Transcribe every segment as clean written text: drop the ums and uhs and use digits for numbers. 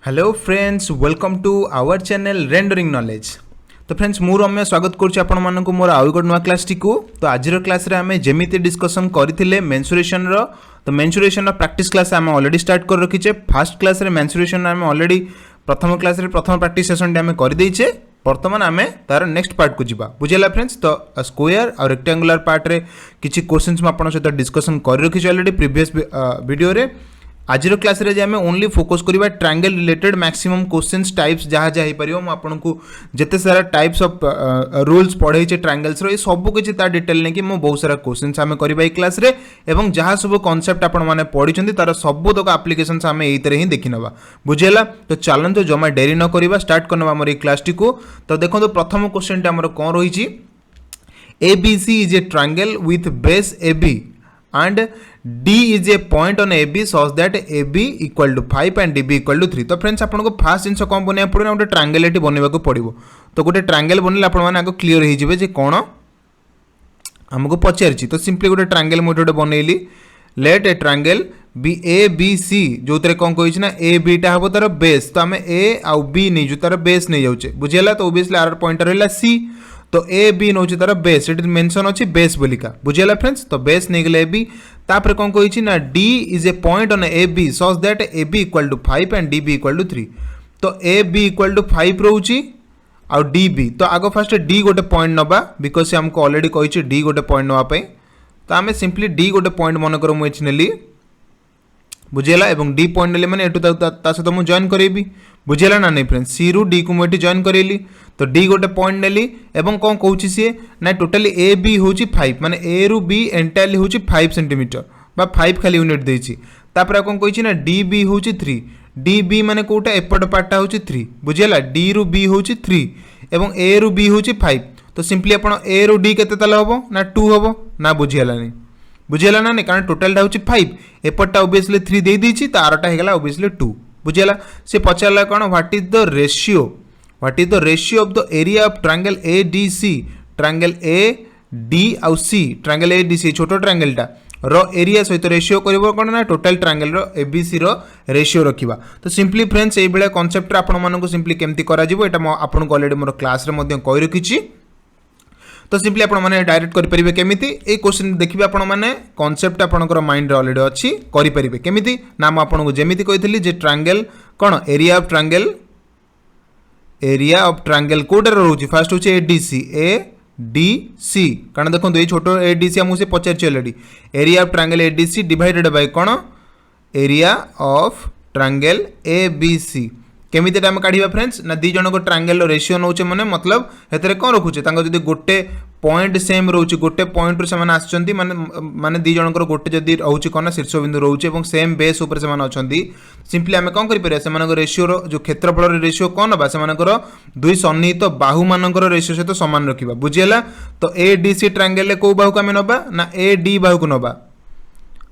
Hello friends, welcome to our channel rendering knowledge. तो friends मु रम्य स्वागत करुच्ची आपण मानक मोर आउ गोटे नुआ क्लास टी को। तो आज क्लास रे आमे जेमिति डिस्कशन करथिले मेंसुरेशन रो। तो मेंसुरेशन रो प्रैक्टिस क्लास आमे ऑलरेडी स्टार्ट कर रखिचे। फर्स्ट क्लास रे मेंसुरेशन आमे ऑलरेडी प्रथम क्लास रे प्रथम प्रैक्टिस सेशन टे आमे कर देइचे। वर्तमान आमे तार नेक्स्ट पार्ट को जिबा बुझेला फ्रेंड्स। तो स्क्वायर और रेक्टेंगुलर पार्ट रे किछि क्वेश्चंस म आपण सहित डिस्कशन कर रखिचे ऑलरेडी प्रीवियस वीडियो रे। आज क्लास रे आमे ओनली फोकस करिबा triangle related maximum questions types जहाँ जहाँ पारिबो। म आपनको जेते सारा टाइप्स ऑफ रूल्स पढ़ाई ट्रायंगल्स रो सब किछि ता डिटेल ने कि मो बहुत सारा क्वेश्चंस आमे करिबा ए क्लास रे एवं जहाँ सब कांसेप्ट आपण माने पढिछंती तार सब तक एप्लीकेशंस आमे एतरे ही देखि नबा बुझेला। तो चलंतु जमा देरी न करिबा स्टार्ट करनबा हमर ए क्लास टी को। तो देखंतु प्रथम क्वेश्चन टा हमर कोन रहिछि। ABC is a triangle with base AB and D is a point on AB such that AB equal to 5 and DB equal to 3। तो फ्रेंड्स आपको फास्ट जिनस कौन बनवा पड़ो गोटे ट्रायंगल ये बनवा पड़ो। तो गोटे ट्रायंगल बनले आप क्लीयर हो जे कौन आमको पचारि। तो सिंपली गोटे ट्रायंगल मुझे बनइली। Let a triangle be A B C जो कौन कही ना ए बी टा हम तार बेस। तो आम ए आउ बी नहीं तार बेस नहीं जाऊे बुझेगा। तो ओबियसली आर पॉइंटर रहा सी। तो ए बी नौ तार बेस ये मेंशन अच्छी बेस बोलिका बुझेगा फ्रेंड्स। तो बेस नहीं गले ए बी तापर कौन कही ना D is a point on A B such that A B equal to 5 and D B equal to 3। तो ए बी इक्वल टू 5 रोची आउ डी बी। तो आग फास्ट डी गोटे पॉइंट नबा बिकज से आमको ऑलरेडी कही डी गोटे पॉइंट नापी। तो आम सिंपली डी गोटे पॉइंट मन कर मुझे नेली बुझेगा। एवं डी पॉइंट नेले मैंने एटू सहित मुझे जॉइन करेबी बुझेगा ना नहीं फ्रेंड्स। सी रु डी को मुझे जॉइन करेली। तो डी गोटे पॉइंट नेली एवं कौन कौन सी ना टोटाली ए बी हूँ 5 माने ए रु बी एंटायरली हूँ 5 सेंटीमीटर बा 5 खाली यूनिट देछि। तापर कौन कही ना डी बी हूँ 3 डी बी माने कोटा एपट पार्टा हूँ 3 बुझेगा। डी रु बी हूँ 3 एवं ए रु बी हूँ 5। तो सिंपली आप ए रु डी केते ताले हबो ना 2 हबो ना बुझेगानी बुझेगा ना नहीं कारण टोटालटा हूँ 5 एपटा ओबियसली 3 दे दीची तो आरटा होगा ओबियसली 2 बुझेगा। से पचारा कौन what is the ratio of the area of triangle A D C triangle A D आउ सी ट्रायंगल ए डी सी छोट ट्रायंगलटा रो एरिया सहित रेशियो करिवो कोन ना टोटल ट्रायंगल रो एबीसी रो रेशियो रखिबा। तो सिंपली फ्रेंड्स एई बेले कांसेप्ट आपण मानको सिंपली केमती करा जिवो एटा म आपन को ऑलरेडी मोर क्लास रे मध्ये कहि रखिछि। तो सिंपली आपण माने डायरेक्ट करि परिबे केमिति ए क्वेश्चन देखिबे आपण माने कांसेप्ट आपनकर माइंड रे ऑलरेडी अछि करि परिबे केमिति ना म आपन को जेमिति कहितली जे ट्रायंगल कोन एरिया ऑफ ट्रायंगल कोडर रहउछि फर्स्ट होछि A D C A D सी कारण देखो ये छोट ए डी सी आमको से पचार already area of triangle A D C divided by कौन area of triangle A B C. केमिति आम काढ़ा फ्रेंड्स ना दी जन को ट्रायंगल रेशियो नौचे मैंने मतलब हेतरे कौन रखुचे जब गोटे पॉइंट सेम रोचे गोटे पॉइंट से आसुँच माने दी जनकर गोटे जदि रोचे कौन शीर्ष बिंदु रोचे और सेम बेस उपर से अच्छा सिंपली आम कौन कर रेशियो जो क्षेत्रफल रेशियो कौन ना से दुई सन्निहित बाहु मानकर रेशियो सहित सामान रखा बुझेगा। तो ए डी सी ट्रायंगल कौ बाहु को आम नबा ना ए डी बाहु को नबा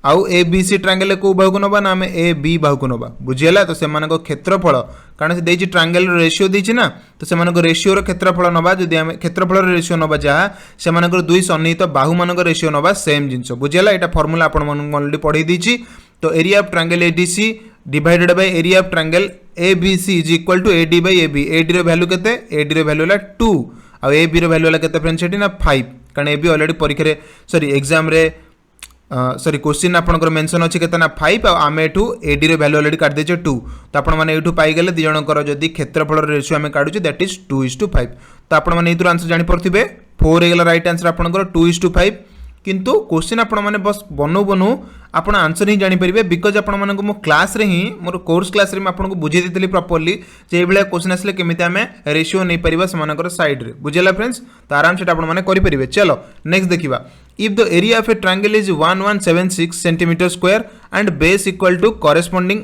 आउ ए बी सी ट्रायंगल कौ बाहु को नबा ना आम ए बी बाहु को नबा बुझेगा। तो से क्षेत्रफल कारण से देछि ट्रायंगल रेशियो देछि ना तो से रेशियो क्षेत्रफल नबा जदि आम क्षेत्रफल रेशियो नबा जहाँ से दुई सन्निहित बाहु मान रेशियो नबा सेम जिनस बुझेगा। यहाँ फर्मुला आपण ऑलरेडी पढ़ाई देछि। तो area of triangle A D C divided by area of triangle A B C is equal to A D by A B. A D रो वैल्यू केते ए डी रो value होला 2 आ A B row value होला केते friends eighty ना 5 कारण A B already परीक्षा रे सॉरी एग्जाम रे सॉरी क्वेश्चन आपनकर मेंशन अछि केते ना 5 आ आमे एठू ए डी रो वैल्यू ऑलरेडी काट देछे 2। तो आपण माने एठू पाई गेले दी जनकर जदी क्षेत्रफल रेशियो आमे काढुचे दैट इज 2:5। तो आपण माने एथुर आंसर जानि परथिबे 4 हे गेला राइट आंसर आपनकर 2:5 किंतु क्वेश्चन आपण माने बस बनू आपण आंसर ही जानि परिबे बिकॉज आपण मानको मो क्लास रे ही मोर कोर्स क्लास रे मैं आपन को बुझे देतली प्रॉपर्ली जे एबले क्वेश्चन आसले केमिति आमे रेशियो नै परिबा समानकर साइड रे बुझेला फ्रेंड्स। तो आराम से आपण माने करि परिबे। चलो नेक्स्ट देखिबा। If the area of a triangle is 1176 centimetre square and base equal to corresponding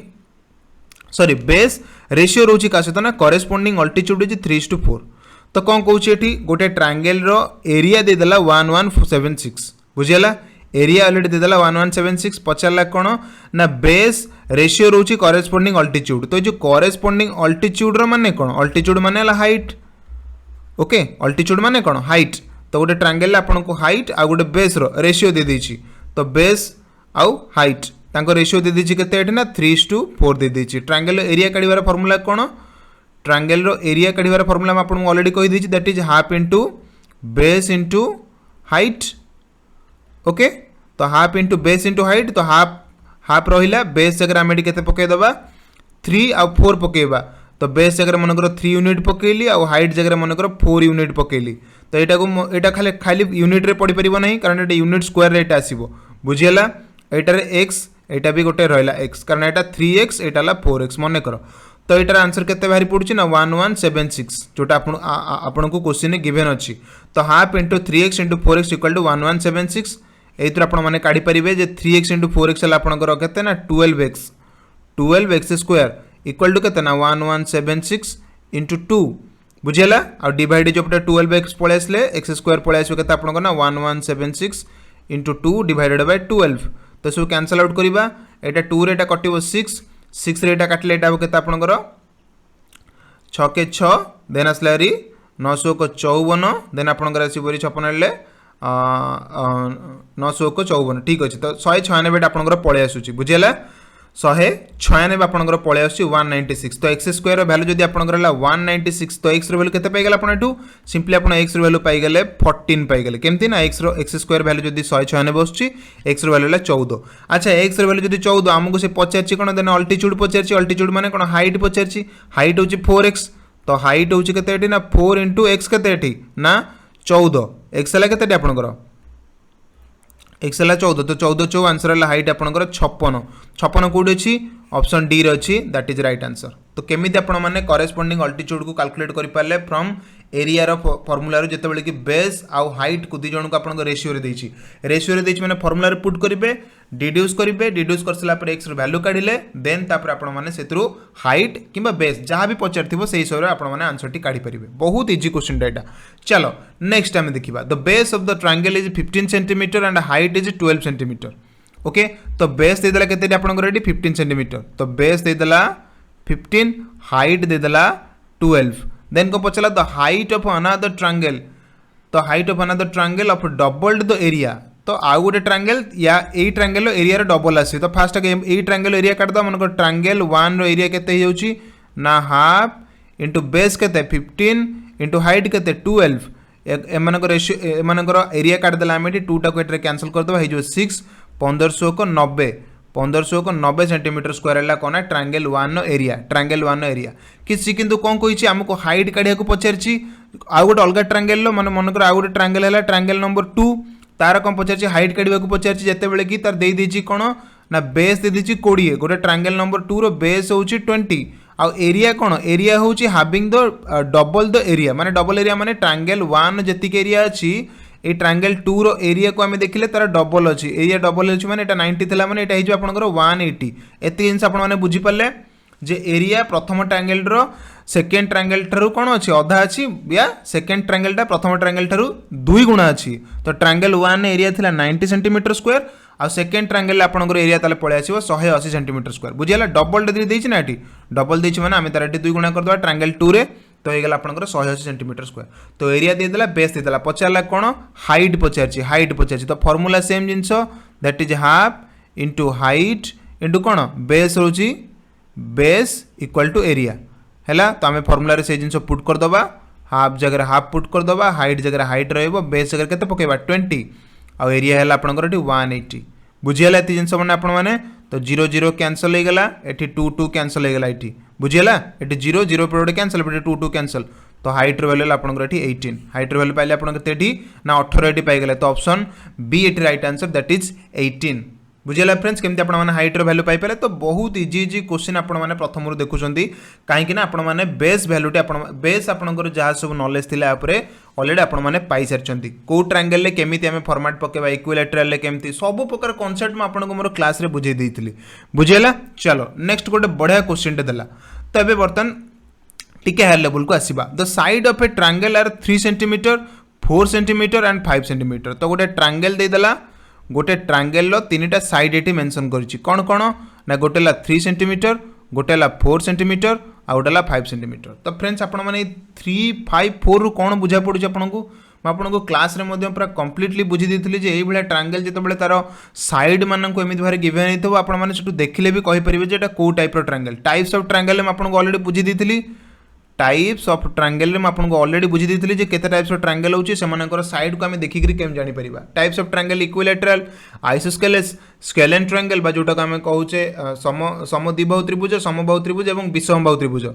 sorry base ratio रोची का सहित ना कॉरेस्पोंडिंग अल्टीट्यूड इज 3:4। तो कौन कहूँ एठी गोटे ट्रायंगल रो एरिया दे देला 1176 बुझेला एरिया ऑलरेडी दे देला 1176 पचारला कौन ना बेस रेशियो रोची कॉरेस्पोंडिंग अल्टीट्यूड। तो जो कॉरेस्पोंडिंग अल्टीट्यूड रो माने कौन अल्टीट्यूड माने हाइट ओके अल्टीट्यूड माने कौन हाइट। तो गोटे ट्रायंगल आपन को हाइट आ गोटे बेस रो रेशियो दे देछि तो बेस आउ हाइट तांको रेशियो दे दीची केते एठी ना 3:4 दे दीची। ट्रायंगल एरिया काढिबार फार्मूला कोन ट्रायंगल रो एरिया काढिबार फार्मूला मैं आपन ऑलरेडी कहि दीची that is half into base into height. Okay तो half into base into height तो हाफ हाफ रहिला बेस जगह आम एटी केते पके दबा 3 आ 4 पकेबा तो बेस जगह मनकर 3 यूनिट पकेली आ हाइट जगह मनकर 4 यूनिट पकेली तो एटा को एटा खाली खाली यूनिट रे पड़ी परिबो नहीं कारण एटा यूनिट स्क्वायर रेट आसीबो बुझियला। एटा रे x एटा भी गोटे रहला x कारण एटा 3x एटा ला 4x मन कर तो एटार आंसर केते बाहरी पड़ुची ना 1176 जोटा आपन को क्वेश्चन गिवन अछि। तो half into 3x into 4x equal to 1176 एथुर आपण माने काढी परिबे जे 3x इनटू 4x हला आपण को केते ना 12x स्क्वायर इक्वल टू केते ना 1176 इनटू 2 बुझियला आ डिवाइड जो 12x पळे आसले x स्क्वायर पळे आसो केते आपण को ना 1176 इनटू 2 डिवाइडेड बाय 12 तो सब कैंसल आउट करिबा एटा 2 रे एटा कटिबो 6 रे एटा काटले एटा केते आपण को 6 के 6 देन आसलारी 900 को 54 देन आपण को आसी बरी 56 ले 900 को 54 ठीक अछि तो 196 आपण को पळे आसुची बुझियला 196 आपनकर पळे आसी 196 तो x स्क्वायर रो वैल्यू जदी आपनकर ला 196 तो x रो वैल्यू केते पाई गेला आपण एटू सिंपली आपण x रो वैल्यू पाई गेले 14 पाई गेले केमती ना x स्क्वायर वैल्यू जदी 196 बसची x रो वैल्यू ला 14। अच्छा x रो वैल्यू जदी 14 हमकु से पचारची कोन देन अल्टीट्यूड पचारची अल्टीट्यूड माने कोन हाइट पचारची हाइट होची 4x तो हाइट होची केते एटी ना 4 x केते एटी ना 14 x ला केते आपनकर x ला 14 तो 14 चौ आंसर ला हाइट आपनकर 56 कोडी अछि ऑप्शन डी रे अछि दैट इज राइट आंसर। तो केमिति आपण माने करेस्पोंडिंग अल्टीट्यूड को कैलकुलेट करि पाले फ्रॉम एरिया रो फार्मूला रो जेते बेले कि बेस आ हाइट को दी जण को आपण रेशियो रे देछि माने फार्मूला रे पुट करिवे डिड्यूस करसला पर x रो वैल्यू काढिले देन तापर आपण माने सेतरु हाइट किबा बेस जहां भी पचारथिबो सेही हिसाब रे आपण माने आंसर टी काढि परिबे। बहुत इजी क्वेश्चन डाटा। चलो नेक्स्ट टाइम देखिबा the base of the triangle is 15 centimetre and height is 12 centimetre. Okay तो बेस दे देला केते आपण को रेडी 15 सेंटीमीटर तो बेस दे देला 15 हाइट दे देला 12 देन को पचला the height of another triangle तो height of another triangle of doubled the area तो आउ गोटे ट्रायंगल या a triangle area row double आसी तो फास्ट ए ट्रायंगल एरिया काट द मन को ट्रायंगल 1 रो एरिया केते हो जाउची ना हाफ इनटू बेस केते 15 इनटू हाइट केते 12 एमानकर रेशियो एमानकर एरिया काट देला हम 2 टा को एटरे कैंसिल कर दबा हे जो 6 1500 को 90 सेंटीमीटर स्क्वायर है कोना ट्रायंगल 1 नो एरिया किसी किंतु कोन कहिछि हमको हाइट काढिया को पचारछि आ गोटे अलग ट्रायंगल लो माने मनकर आ गोटे ट्रायंगल हैला ट्रायंगल नंबर 2 तार कोन पचारछि हाइट काढिया को पचारछि जेते बेले कि तार देई दिछि कोन ना बेस दे दिछि 20 गोटे ट्रायंगल नंबर 2 रो बेस होछि 20 आ एरिया कोन एरिया होछि having the double the area माने ट्रायंगल 1 जेतिक एरिया अछि ए ट्रायंगल 2 रो एरिया को हमें देखिले तार डबल अछि एरिया डबल अछि माने एटा 90 थिला माने एटा हिजो आपनकर 180 एति जिंस आपन माने बुझी पल्ले जे एरिया प्रथम ट्रायंगल रो सेकंड ट्रायंगल थारु कोन अछि आधा अछि या सेकंड ट्रायंगल टा प्रथम ट्रायंगल थारु 2 गुणा अछि तो ट्रायंगल 1 एरिया थिला 90 सेंटीमीटर स्क्वायर आ सेकंड ट्रायंगल आपनकर एरिया ताले पळे आसीबो 180 सेंटीमीटर स्क्वायर बुझियला डबल दे देछि ना एटी डबल देछि माने हमें तार एटी 2 गुणा कर दबा ट्रायंगल 2 रे तो ये गला आपनकर 180 सेंटीमीटर स्क्वायर तो एरिया दे देला बेस दे देला पचारला कोन हाइट पचारछि तो formula same jeans that is half into height into cone base होची बेस इक्वल टू एरिया हैला तो हमें फार्मूला रे से जिंस पुट कर दबा हाफ जगह हाफ पुट कर दबा हाइट जगह हाइट रहइबो बेस जगह केते पकेबा 20 आ एरिया हैला आपनकर एटी 180 बुझियला एति जिंस माने आपण माने तो 0 0 कैंसिल हो गला एटी 2 2 कैंसिल हो गला एटी बुझियला एटी 0 0 पर कैंसिल पर 2 2 कैंसिल तो हाइट रो वैल्यू आपनकर एटी 18 हाइट रो वैल्यू पाइले आपनकर तेटी ना 18 एटी पाइ गेले तो ऑप्शन बी एटी राइट आंसर दैट इज 18 बुझियला फ्रेंड्स केमती आपण माने हाइट रो वैल्यू पाइ पाले तो बहुत इजी क्वेश्चन आपण माने प्रथम रो देखुचंदी काहे कि ना आपण माने बेस वैल्यूटी आपण बेस आपनकर जहा सब नॉलेज थिला ऊपर ऑलरेडी आपण माने पाइ सरचंती को ट्रायंगल ले केमिति हमें फॉर्मेट पकेबा इक्विलैटरल ले केमिति सब प्रकार कांसेप्ट में आपण को मोर क्लास रे बुझे देइथिली बुझियला। चलो नेक्स्ट गोटे बढ़िया क्वेश्चन टे देला तो एबे बर्तन टिके हायर लेवल को आसीबा the side of a triangle are 3 centimetre 4 centimetre and 5 centimetre तो गोटे ट्रायंगल दे देला गोटे ट्रायंगल लो तीनटा साइड एटी मेंशन करछि कोन कोन ना गोटे ला 3 सेंटीमीटर गोटे ला 4 सेंटीमीटर आ गोटे ला 5 सेंटीमीटर तो फ्रेंड्स आपण माने 3 5 4 रु कोन बुझा पडुछ आपन को आपको क्लास रे मध्य पूरा कंप्लीटली बुझी देइथिली जे एई भलिया ट्रायंगल जेतेबेले तार साइड माननको एमिति भारे गिवन हेइथबो आपण माने सेटु देखिले भी कहि परिबे जे एटा को टाइप रो ट्रायंगल टाइप्स ऑफ ट्रायंगल में आपको ऑलरेडी बुझी देइथिली टाइप्स ऑफ ट्रायंगल में आपको ऑलरेडी बुझी देइथिली जे केते टाइप्स ऑफ ट्रायंगल होची सेमानकर साइड को हमें देखि करी केम जानि परिबा types of triangle equilateral isosceles scalene triangle बा जोटा को हमें कहूचे समद्विबाहु त्रिभुज समबाहु त्रिभुज एवं विषमबाहु त्रिभुज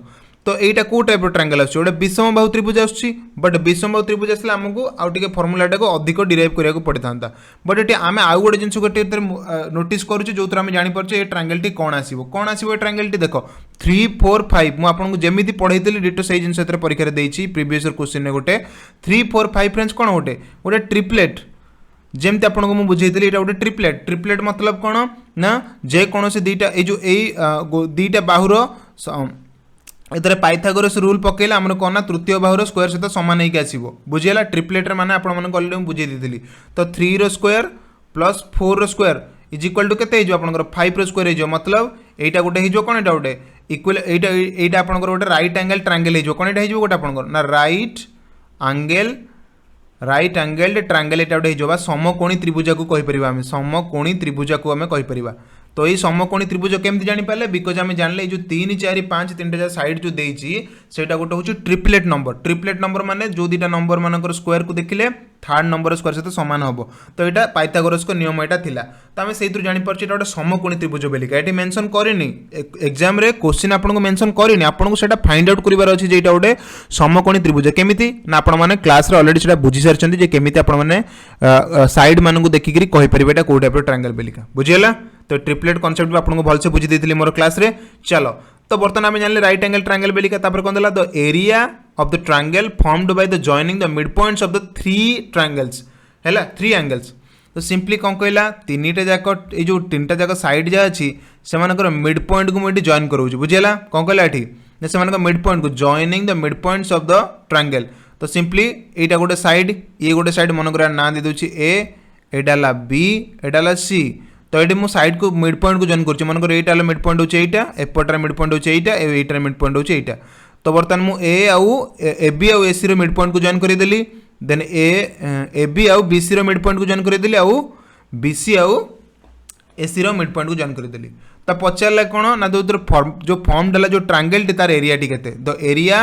तो एटा को टाइप रो ट्रायंगल आछी ओटा विषमबाहु त्रिभुज आछी बट विषमबाहु त्रिभुज आसले हमकु आउ टिके फार्मूला टाको अधिक डिराइव करिया को पड़िथांता बट एटी आमे आउ गोटे जिंस गोटे नोटिस करूछु जोतरा हम जानि परछे ए ट्रायंगल टी कोन आसीबो ए ट्रायंगल टी देखो 3 4 5 मु आपनको जेमिति पढैतली डिटो सही जिंस एतरे परीक्षा रे देइछि प्रीवियस ईयर क्वेश्चन ने गोटे 3 4 5 फ्रेंड्स कोन गोटे ट्रिपलेट जेमती आपको मुझे बुझेली गोटे ट्रिपलेट ट्रिपलेट मतलब कौन ना जे कौन से दीटा जो दीटा बाहुर एतरे पाइथागोरस रूल पकेले आमर कौन ना तृतीय बाहुर स्क्वायर सहित सामान होकर आसो बुझीगला ट्रिपलेट माने आपको बुझे दी तो 3 रो स्क्वायर प्लस 4 रो स्क्वायर इज इक्वल टू केते हो आपनकर 5 रो स्क्वायर हो मतलब एटा गोटे हो कौन एटा गोटे इक्वल एटा आपनकर गोटे राइट एंगल ट्रायंगल हो कौन एटा हो गोटे आपनकर ना राइट एंगल ट्रायंगल एटा गोटे हो समकोणी त्रिभुज को कहि परिबा हम समकोणी त्रिभुज को हमें कहि परिबा तो ये समकोणी त्रिभुज केमती जानि पाले बिकॉज आम जानले जो 3 4 5 3टा साइड जो देइछि सेटा गोटे होची ट्रिपलेट नंबर माने जो दीटा नंबर मानकर स्क्वायर को देखिले थर्ड नंबर स्क्वायर सहित समान होबो तो एटा पाइथागोरस को नियम एटा थिला तो आम सेइतु जानि परछि एटा गोटे समकोणी त्रिभुज बेलिका एटी मेंशन करिनी एग्जाम रे क्वेश्चन आपनको मेंशन करिनी आपनको सेटा फाइंड आउट करिवार अछि जे एटा गोटे समकोणी त्रिभुज केमिति ना आपण माने क्लास रे ऑलरेडी सेटा बुझी सारछन्ती जे केमिति आपण माने साइड मानकु देखिकरी कहि परिबे एटा को टाइप ट्रायंगल बेलिका बुझियला तो ट्रिपलेट कॉन्सेप्ट भी आपको भलसे बुझी देइथिली मोर क्लास रे चलो तो बर्तमान आम जानले राइट एंगल ट्रायंगल बेलिका तापर कोन देला the area of the triangle formed by the joining the mid points of the 3 triangles हैला 3 एंगल्स तो सिंपली कोन कहला तीनटा जाक ए जो तीनटा जाक साइड जा अछि सेमानकर मिड पॉइंट को मुटी जॉइन करू बुझियला कोन कहला एठी जे सेमानकर मिड पॉइंट को joining the mid points of the triangle तो सिंपली एटा गोटे साइड ये गोटे साइड मनकर ना दे दोछि ए एडाला बी एडाला सी तो ये मुझे साइड को मिड पॉइंट को जॉइन कर मनकर एटा मिड पॉइंट होचे एटा एपटर मिड पॉइंट होचे एटा एटार मिड पॉइंट होचे एटा तो बर्तमान मु ए आउ ए बी आउ ए सी रो मिड पॉइंट को जॉइन कर देली देन ए बी आउ बी सी रो मिड पॉइंट को जॉइन कर देली आउ बी सी आउ ए सी रो मिड पॉइंट को जॉइन कर देली तो पचारला कोन ना जो फॉर्म डला जो ट्रायंगल टी तार एरिया टी केते the area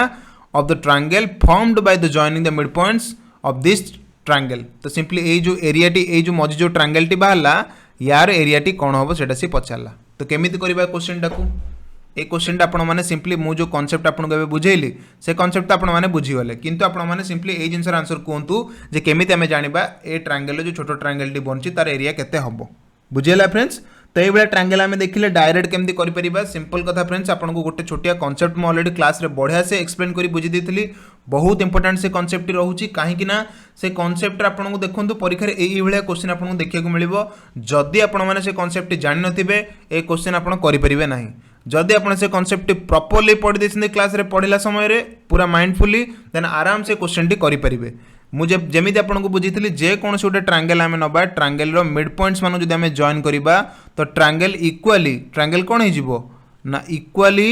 of the triangle formed by the joining the mid points of this triangle तो सिंपली ए जो एरिया टी ए जो मझी जो ट्रायंगल टी बाहला यार एरिया टी कौन हम सेटा सी पचारला तो केमिति करबा क्वेश्चन टाकू ए क्वेश्चन टा आपण माने सिंपली मु जो कांसेप्ट आपन को बुझेली से कांसेप्ट आपण माने बुझी गले किंतु आपण माने सिंपली ए जिंसर आंसर कोंतु जे केमिति हमें जानिबा ए ट्रायंगल जो छोटो ट्रायंगल टी बनची तार एरिया केते हबो बुझेला फ्रेंड्स तो ये भाया ट्रायंगल आम देखिले डायरेक्ट केमती करिपरिबा सिंपल कथा फ्रेंड्स आपको गोटे छोटिया कॉन्सेप्ट मैं ऑलरेडी क्लास रे बढ़िया से एक्सप्लेन करी बुझी देइथिली बहुत इंपोर्टेंट से कॉन्सेप्ट रहउची काहेकि ना से कॉन्सेप्ट आपको देखंतु परीक्षा रे एई भलिया क्वेश्चन आपको देखिया को मिलिबो जदि आपण माने से कॉन्सेप्ट जानि नथिबे ए क्वेश्चन आपण करि परिबे नाही जदि आपण से कॉन्सेप्ट प्रॉपर्ली पढ़ी देछन क्लास रे पढ़िला समय रे पूरा माइंडफुली देन आराम से क्वेश्चन टी करि परिबे मुझे जमीती आपको बुझी जे कौन से गोटे ट्रायंगल आम नवा ट्रायंगल रो मिड पॉइंट्स मान जो आम जॉइन करवा तो ट्रायंगल इक्वाली ट्रायंगल कौन हो ना इक्वाली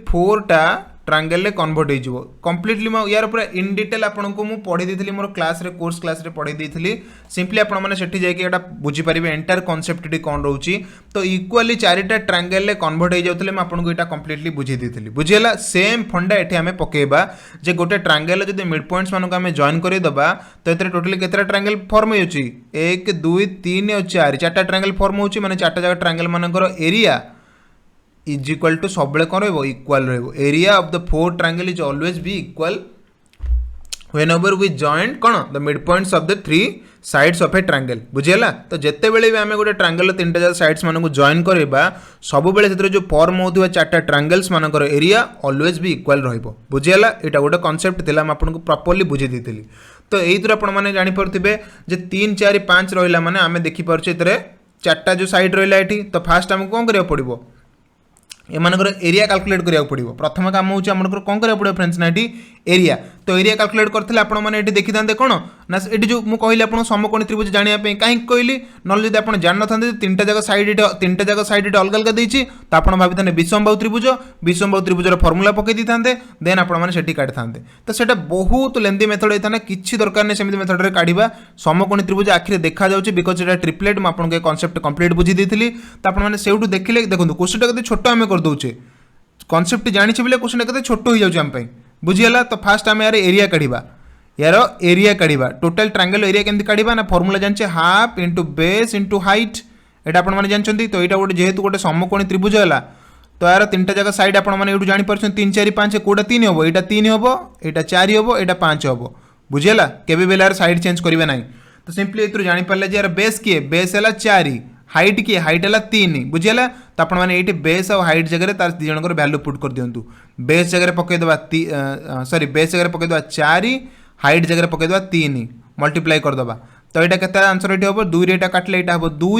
4टा ट्रायंगल रे कन्वर्ट हो कंप्लीटली यार पूरा इन डिटेल आपको मुझे पढ़ी देती मोर क्लास रे कोर्स क्लास रे पढ़ी देती सिंपली आपण मैंने सेठी जाके एटा बुझी पारिबे एंटायर कॉन्सेप्ट टी कौन रोची तो इक्वाली 4टा ट्रायंगल रे कन्वर्ट हो जाउतले मैं आपको एटा कंप्लीटली बुझी देती बुझीला सेम फंडा एठी आमे पकेबा जे गोटे ट्रायंगल जदि मिड पॉइंट्स मानको आमे जॉइन करि दबा तो एतरे टोटली केतरा ट्रायंगल फॉर्म होची 1 2 3 और 4 चारटा ट्रायंगल फॉर्म होची माने चारटा जगह ट्रायंगल मानकर एरिया इज इक्वल टू सब कौन equal area of the 4 triangle is always be equal whenever we join कौन the mid points of the 3 sides of a triangle बुझीला तो जिते बेले भी आम गोटे ट्रायंगल 3टा साइड्स मानक जॉइन करवा सब बेले से जो फॉर्म होता 4टा ट्रायंगल्स मानकर एरिया ऑलवेज बी इक्वल रहिबो बुझीला एटा गोटे कांसेप्ट थिला हम आपको प्रॉपर्ली बुझी देथिली तो एइथुर आपण माने जानि परथिबे जे 3 4 5 रहिला माने आमे देखि परछे एतरे 4टा जो साइड रहिला एठी तो फास्ट हमको कोन करिया पड़िबो एमानकर एरिया कैलकुलेट करिया पड़िबो प्रथम काम होउची हमनकर कोन करिया पड़िबो फ्रेंड्स ना एटी एरिया तो एरिया कैलकुलेट करथिले आपण माने एटी देखि दांते कोन ना ये जो मुझे कहली आप समकोणी त्रिभुज जानापी कहीं कहली ना जब आप जान ना तीनटा जगह साइड अलग अलग देती तो आप भावी था विषमबाहु त्रिभुज त्रिभुजर फर्मुला पकई था देन आपठी काढ़ी था तो ସେଇଟା बहुत लेंदी मेथड होता है किसी दरकार नहीं सेमती मेथड रे काढ़ा समकोणी त्रिभुज आखिरे देखा जाऊँगी बिकज ये ट्रिपलेट मुझे कनसेप्ट कंप्लीट बुझी देती तो आपने देखिले देखो क्वेश्चन के छोट आम करदे कनसेप्ट जानी बोले क्वेश्चन के छोट हो जाए बुझीगला तो फास्ट आम यार एरिया काढ़ा यार एरिया काढ़ा टोटल ट्रायंगल एरिया केमती काढ़ा ना फर्मुला जाने half into base into height यहाँ आपने जानते तो यहाँ गोटे जेहेतु गोटे समकोणी त्रिभुज है तो यार तीनटा जगह साइड आपने जानी पार्छ 3 4 5 कोटा 3 हम यहाँ 3 हम यहाँ 4 हम यहाँ 5 हम बुझीगला केबे बेले यार साइड चेंज करेंगे ना तो सिंपली ये जानीपारे यार बेस किए बेस है 4 हाइट किए हाइट है 3 बुझीगला तो आपने बेस और हाइट जगह तार दी जन भैल्यू पुट कर दिंतु बेस जगह पकईदे सॉरी बेस जगह पकईदे 4 हाइट जगह पकईदे 3 मल्टीप्लाई करदे तो यहाँ के आंसर ये हम 2 रे काटिले यहाँ हम 2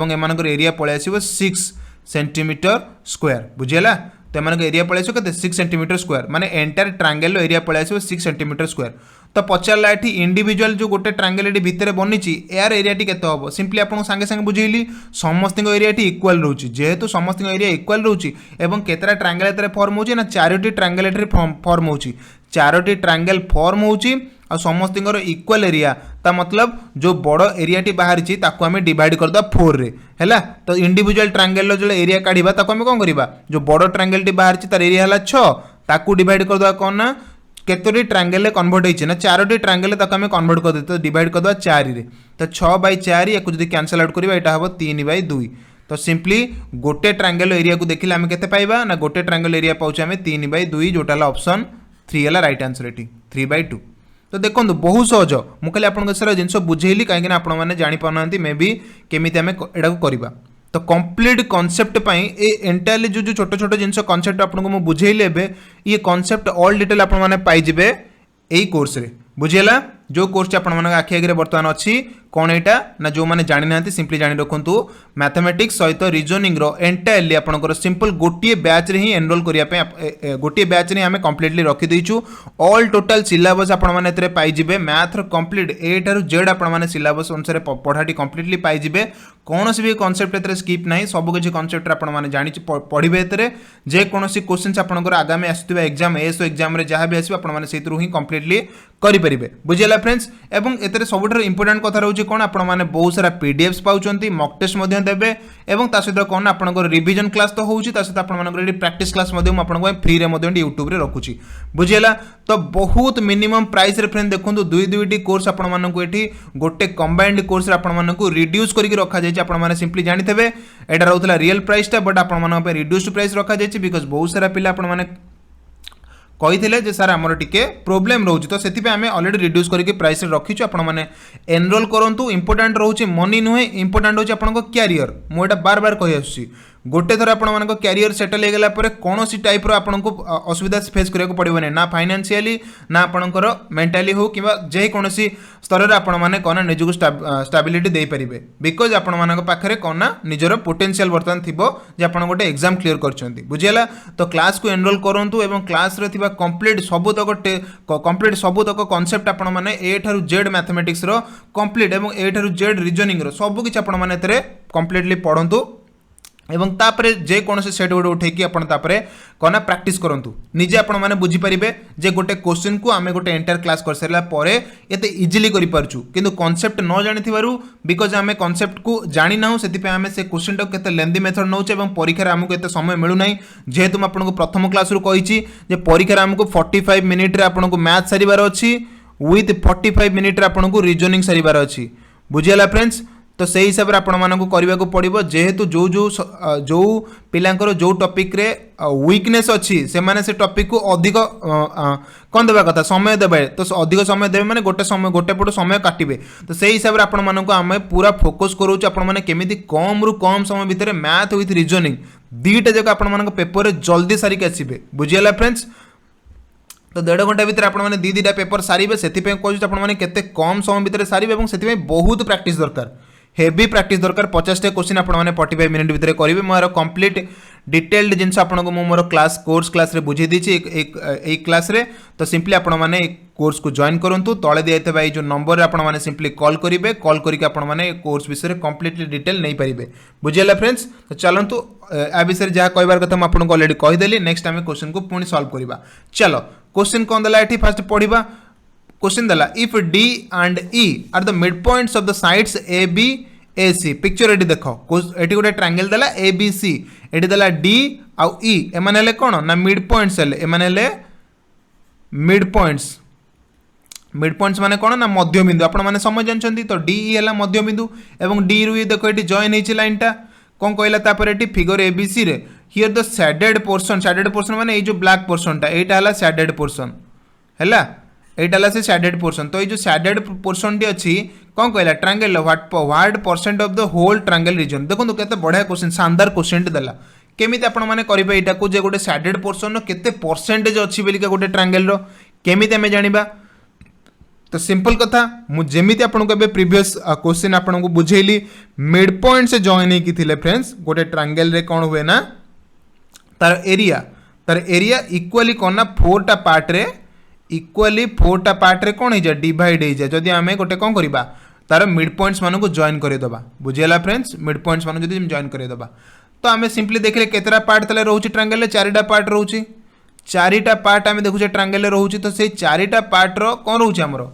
और एम एरिया पलि आस 6 सेंटीमीटर स्क्वायर बुझीगला तो एम एरिया पलि आस 6 सेंटीमीटर स्क्वायर माने एंटायर ट्रायंगल एरिया पलि आस 6 सेंटीमीटर स्क्वायर तो पचारा ये इंडिविजुअल जो गोटे ट्रायंगल ये भितर बनी यार एरिया केते हम सिंपली आपको सांगे सांगे बुझेली समस्त एरिया इक्वाल रोचे जेहेतु समस्त एरिया इक्वाल रोचे और केतरा ट्रायंगल ये फॉर्म हो ना 4टी ट्रायंगल ये फॉर्म हो 4टी ट्रायंगल फॉर्म हो समस्त इक्वाल एरिया ता मतलब जो बड़ एरिया टी बाहरी ताको आम डिवाइड करदे 4 रे हैला तो इंडिविजुअल ट्रायंगल जो एरिया काढ़ा ताको आम कौन करवा जो बड़ ट्रायंगल टी बाहरी तार एरिया है 6 ताकू डिवाइड करदे कौन ना केतोटी ट्रायंगल कन्वर्ट होती ना 4टी ट्रायंगल ताको आम कन्वर्ट कर तो डिवाइड करदे 4 रे तो 6/4 या जो कैंसल आउट करवा यहाँ हम 3/2 तो सिंपली गोटे ट्रायंगल एरिया को देखिले आम केते पाइबा ना गोटे ट्रायंगल एरिया पाउचे आम 3/2 जोटा ऑप्शन 3 है राइट आंसर ये 3/2 तो देखो बहुत सहज मुझे आपको सारा जिन बुझेली कहीं आपने जापाना मे भी केमी आम यहाँ करवा तो कंप्लीट कॉन्सेप्ट ये एंटायरली जो छोट छोट जिन कॉन्सेप्ट आपको मुझे बुझेली ये कॉन्सेप्ट ऑल डिटेल आपने पाइबे यही कोर्स रे बुझीगला जो कोर्स आप आखि आगे बर्तमान अच्छी कौन यहाँ ना जो मैंने जानी ना सिंपली जानी रखु मैथमेटिक्स सहित रिजनिंग एंटायरली आपंकर सिंपल गोटे बैच रे ही एनरोल करने गोटे बैच रे आम कम्प्लीटली रखीदेचु ऑल टोटाल सिलेबस आपने पाइबे मैथ कंप्लीट ए ठार जेड आपने सिलेबस अनुसार पढ़ाटी कंप्लीटली पाइबे कौन भी कॉन्सेप्ट ए स्किप ना सबकि कॉन्सेप्ट आपने जानी पढ़े ए जेकोसी क्वेश्चन आपंकर आगामी आसुवा एग्जाम एएसओ एग्जाम जहाँ भी आसो से ही कंप्लीटली करेंगे बुझीगला फ्रेंड्स एवं एतरे सबुठ इंपोर्टेंट कथा रोचे कौन आप बहुत सारा पीडीएफ्स पाउचंती मॉक टेस्ट देवे और ता सहित कौन आपंकर रिविजन क्लास तो होउची ता सहित आपंकर प्रैक्टिस क्लास आपको फ्री रे यूट्यूब रे रखुची बुझीगला तो बहुत मिनिमम प्राइस रे फ्रेंड देखो दुईटी कोर्स आपको ये गोटे कंबाइंड कोर्स आपको रिड्यूस करके रखा जाए आपने सिंपली जानी एटा रोला रियल प्राइसटा बट आप रिड्यूस्ड प्राइस रखा जाए बिकज बहुत सारा पिला आपने कही सार आमर टिके प्रोब्लेम रोचे तो से आम अलरेडी रिड्यूस करके प्राइस रखीचु आपने एनरोल करूँ इंपोर्टाट रोचे मनी नुहे इंपोर्टाट हो क्यारियर मुझे बार बार कही आसुची गोटे थर आप क्यारियर सेटल होगला कौन सी टाइप आपको असुविधा फेस करा पड़ोनी ना फाइनान्शियली ना आपंकर मेंटाली हो कि जेकोसी स्तर में आपने कौन निजक स्टाबिलिटी दे पारे बिकज आपरे कौन निजर पोटेंशियल बर्तमान थी आप गोटे एग्जाम क्लीयर कर बुझीगला तो क्लास को एनरोल करूँ और क्लास कंप्लीट सबुतक कॉन्सेप्ट आपने ए ठारू जेड मैथमेटिक्स कंप्लीट और ए ठारू जेड रिजनिंग सबकि आपने कंप्लीटली पढ़ु एवं तापरे जे कौन से सेट गोटे उठेकी आपरे कौन प्रैक्टिस करूँ निजे आपने बुझीपारे जे गोटे क्वेश्चन को आम गोटे एंटायर क्लास कर सारापर ये इजिली करूँ किंतु कॉन्सेप्ट न जानी बिकज आम कॉन्सेप्ट को जानी ना से आम से क्वेश्चन टाक केते लेंदी मेथड नौचे परीक्षार आमको एत समय मिलूना जेहेतु मुझे आपको प्रथम क्लास कही परीक्षार आमको 45 मिनिट आपको मैथ सारिबार अच्छी विथ 45 मिनिट आपको रिजनिंग सारिबार अच्छी बुझीगला फ्रेंड्स तो से हिसाब से आपको पड़ो जेहेतु जो जो जो पिलांकर जो टॉपिक रे वीकनेस अच्छी से टॉपिक को अधिक कौन देवा कथा समय देवे तो अधिक समय देवे माने गोटे पट समय काटिबे तो से हिसाब से आम पूरा फोकस करूँ आपने कम रु कम समय भितर मैथ विथ रिजनिंग दीटा जगह आप पेपर जल्दी सारिक आसबे बुझीगला फ्रेंड्स तो 1.5 घंटा भितर आपने दीटा पेपर सारे से कहते केते कम समय भितर सारे और से बहुत प्रैक्टिस दरकार हेवी प्रैक्टिस दरकार 50टा क्वेश्चन आपने 45 मिनिट भितर करेंगे मोर कंप्लीट डिटेल्ड जिनस आपको मोर क्लास कोर्स क्लास रे बुझे दीची एक क्लास रे। तो सिंपली आपण माने कोर्स को जॉइन करंतु तळे दिया भाई जो नंबर रे आपण माने सिंपली कॉल करिवे कॉल करके आपण माने कोर्स विषय रे कंप्लीटली डिटेल नहीं पारिबे बुझियला फ्रेंड्स। तो चलंतु आ विषय जहाँ कहबार कथा मैं आपको ऑलरेडी कहीदेली। नेक्स्ट आम क्वेश्चन को पुणी सॉल्व करवा। चलो क्वेश्चन कौन देला एठी फास्ट पढ़िबा। क्वेश्चन देला if D and E are the mid points of the sides A B A C. Picture एटी देखो एटी गोटे ट्रायंगल देला ए बी सी एटी देला डी आउ ई एमाने हेले कोन ना मिड पॉइंट्स हेले एमाने हेले मिड पॉइंट्स। मिड पॉइंट्स माने कोन ना मध्य बिंदु आपण माने समझ जानछंती। तो डी ई हेला मध्य बिंदु एवं डी रु ई देखो एटी जॉइन हेछि लाइनटा कौन कहला तापर एटी फिगर एबीसी रे हियर द सैडेड पोर्शन माने ए जो ब्लैक पोर्शन टा एटा हला सैडेड पोर्शन हैला एटा हला से सैडेड पोर्शन। तो ए जो सैडेड पोर्शन टी अछि कौन कहला triangle what percent of the whole triangle region. देखो केते बढ़िया क्वेश्चन शानदार क्वेश्चन देला केमिति आपण माने करिबे एटा को जे गोटे सैडेड पोर्शन नो केते परसेंटेज अछि बेलिका गोटे ट्रायंगल रो केमिति हमें जानिबा। तो सिंपल कथा मु जेमिति आपनको एबे प्रीवियस क्वेश्चन आपनको बुझेली मिड पॉइंट से जॉइन हेकी थिले फ्रेंड्स गोटे ट्रायंगल रे कोन हुए ना तार एरिया इक्वली कोन ना फोरटा पार्ट रे कोन हे जा डिवाइड हे जा जदी हमें गोटे कोन करबा तार मिड पॉइंट्स मानको जॉइन करे दबा बुझियला फ्रेंड्स। मिड पॉइंट्स मानको जदी जॉइन करे दबा तो हमें सिंपली देखले केतरा पार्ट तले रहउची ट्रायंगल रे चारिटा पार्ट रहउची चारिटा पार्ट हमें देखुचे ट्रायंगल रे रहउची। तो से चारिटा पार्ट रो कोन रहउची हमरो